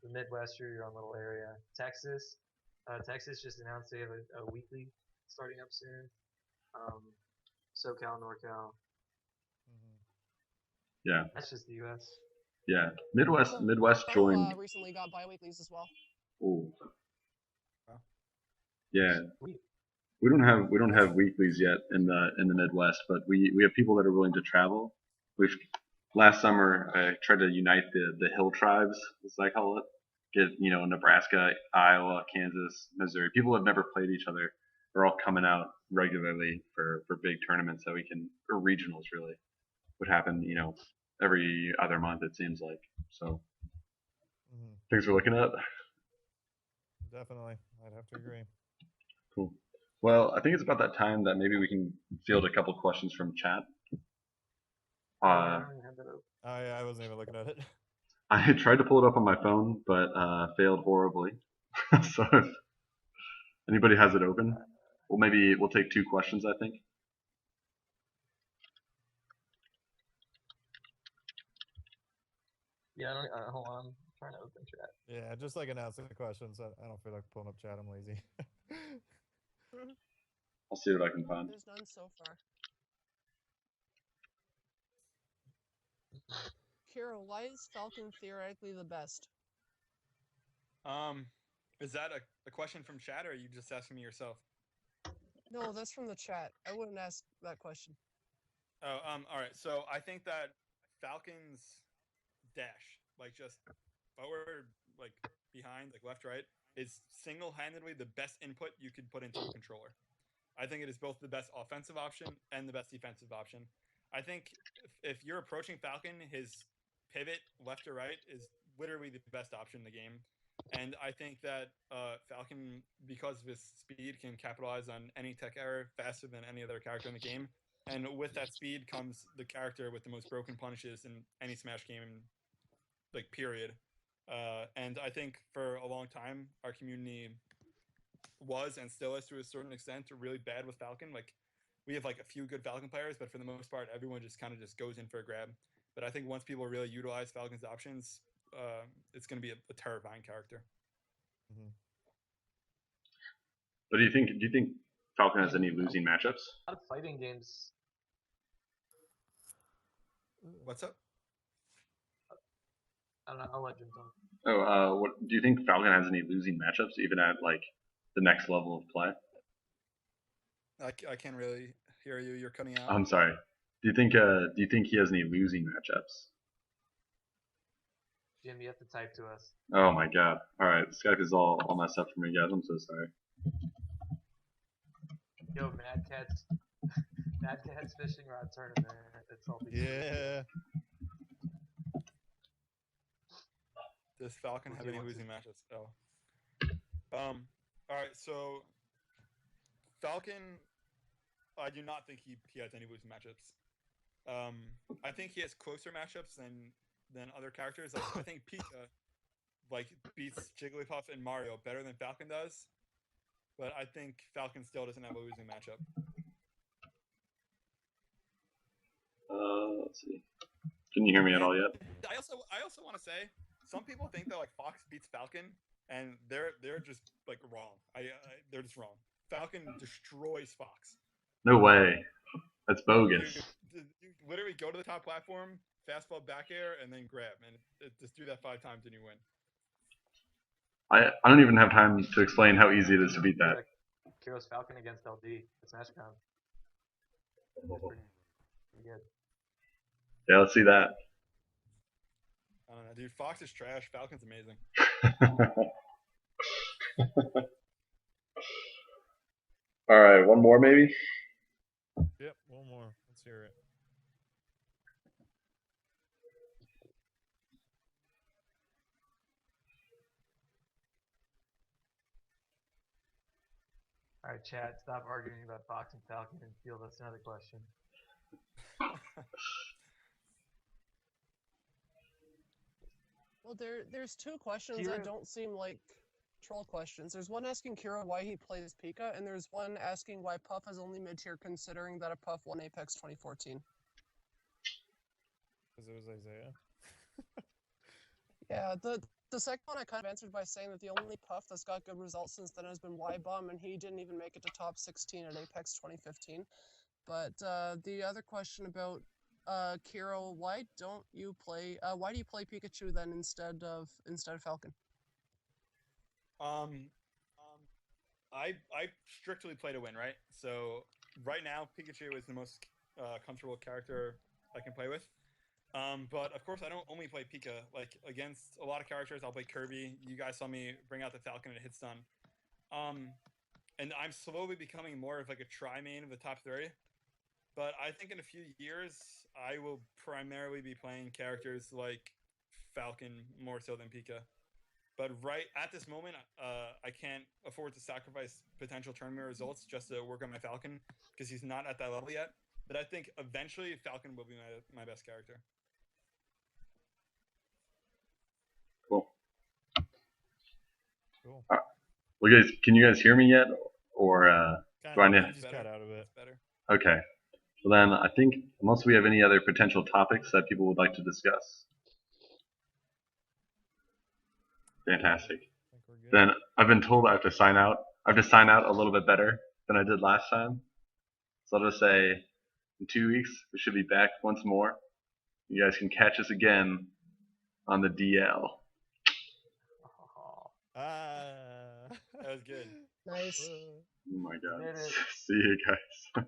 the Midwest, your own little area. Texas just announced they have a weekly starting up soon. SoCal, NorCal. Yeah. That's just the U.S. Yeah. Midwest joined. Recently got bi-weeklies as well. Ooh. Yeah. We don't have weeklies yet in the Midwest, but we have people that are willing to travel. Last summer I tried to unite the hill tribes, as I call it. Get Nebraska, Iowa, Kansas, Missouri. People have never played each other. They're all coming out regularly for big tournaments that we can, or regionals really, would happen every other month it seems like. So things we're looking at. Definitely, I'd have to agree. Cool. Well, I think it's about that time that maybe we can field a couple questions from chat. I wasn't even looking at it. I tried to pull it up on my phone, but failed horribly. So if anybody has it open, we'll take 2 questions, I think. Yeah, hold on. I'm trying to open chat. Yeah, just like announcing the questions. I don't feel like pulling up chat. I'm lazy. I'll see what I can find. There's none so far. Kira, why is Falcon theoretically the best? Is that a question from chat, or are you just asking me yourself? No, that's from the chat. I wouldn't ask that question. Oh, all right. So I think that Falcon's dash, like just forward, like behind, like left, right, is single-handedly the best input you could put into a controller. I think it is both the best offensive option and the best defensive option. I think if you're approaching Falcon, his pivot left or right is literally the best option in the game. And I think that Falcon, because of his speed, can capitalize on any tech error faster than any other character in the game. And with that speed comes the character with the most broken punishes in any Smash game, like, period. And I think for a long time, our community was and still is to a certain extent really bad with Falcon. Like, we have like a few good Falcon players, but for the most part, everyone just kind of just goes in for a grab. But I think once people really utilize Falcon's options, it's going to be a terrifying character. But do you think Falcon has any losing matchups? A lot of fighting games. What's up? I don't know. I'll let Jim talk. Oh, what do you think Falcon has any losing matchups, even at like the next level of play? I can't really hear you. You're cutting out. I'm sorry. Do you think he has any losing matchups? Jim, you have to type to us. Oh my god. Alright, Skype is all messed up for me, guys. I'm so sorry. Yo, Mad Cat's Mad Cat's fishing rod tournament at Salty Springs. Yeah. Does Falcon Who have do you any want losing matchups? Oh. All right. So Falcon, I do not think he has any losing matchups. I think he has closer matchups than other characters. Like I think Pika beats Jigglypuff and Mario better than Falcon does, but I think Falcon still doesn't have a losing matchup. Let's see. Can you hear me at all yet? I also want to say some people think that like Fox beats Falcon, and they're just like wrong. They're just wrong. Falcon destroys Fox. No way. That's bogus. You literally go to the top platform, fastball back air, and then grab, and just do that 5 times and you win. I don't even have time to explain how easy it is to beat that. Kiro's Falcon against LD at SmashCon. That's pretty good. Yeah, let's see that. I don't know, dude. Fox is trash. Falcon's amazing. All right, one more maybe. Yep, one more. Let's hear it. All right, Chad, stop arguing about Fox and Falcon and field us another question. Well, there's 2 questions that don't seem like troll questions. There's one asking Kira why he plays Pika, and there's one asking why Puff is only mid-tier considering that a Puff won Apex 2014. Because it was Isaiah. Yeah, the second one I kind of answered by saying that the only Puff that's got good results since then has been Y-Bomb, and he didn't even make it to top 16 at Apex 2015. But the other question about Kiro, why do you play Pikachu then instead of Falcon? I strictly play to win, right? So right now, Pikachu is the most comfortable character I can play with. But of course, I don't only play Pika. Like against a lot of characters, I'll play Kirby. You guys saw me bring out the Falcon and hit stun. And I'm slowly becoming more of like a tri-main of the top 3. But I think in a few years, I will primarily be playing characters like Falcon more so than Pika. But right at this moment, I can't afford to sacrifice potential tournament results just to work on my Falcon because he's not at that level yet. But I think eventually Falcon will be my best character. Cool. Cool. Well, guys, can you guys hear me yet? Or do I need? Just got out of it. Better. Okay. Well then, I think unless we have any other potential topics that people would like to discuss. Fantastic. Then I've been told I have to sign out. I have to sign out a little bit better than I did last time. So I'll just say in 2 weeks we should be back once more. You guys can catch us again on the DL. That was good. Nice. Oh my god. Did it. See you guys.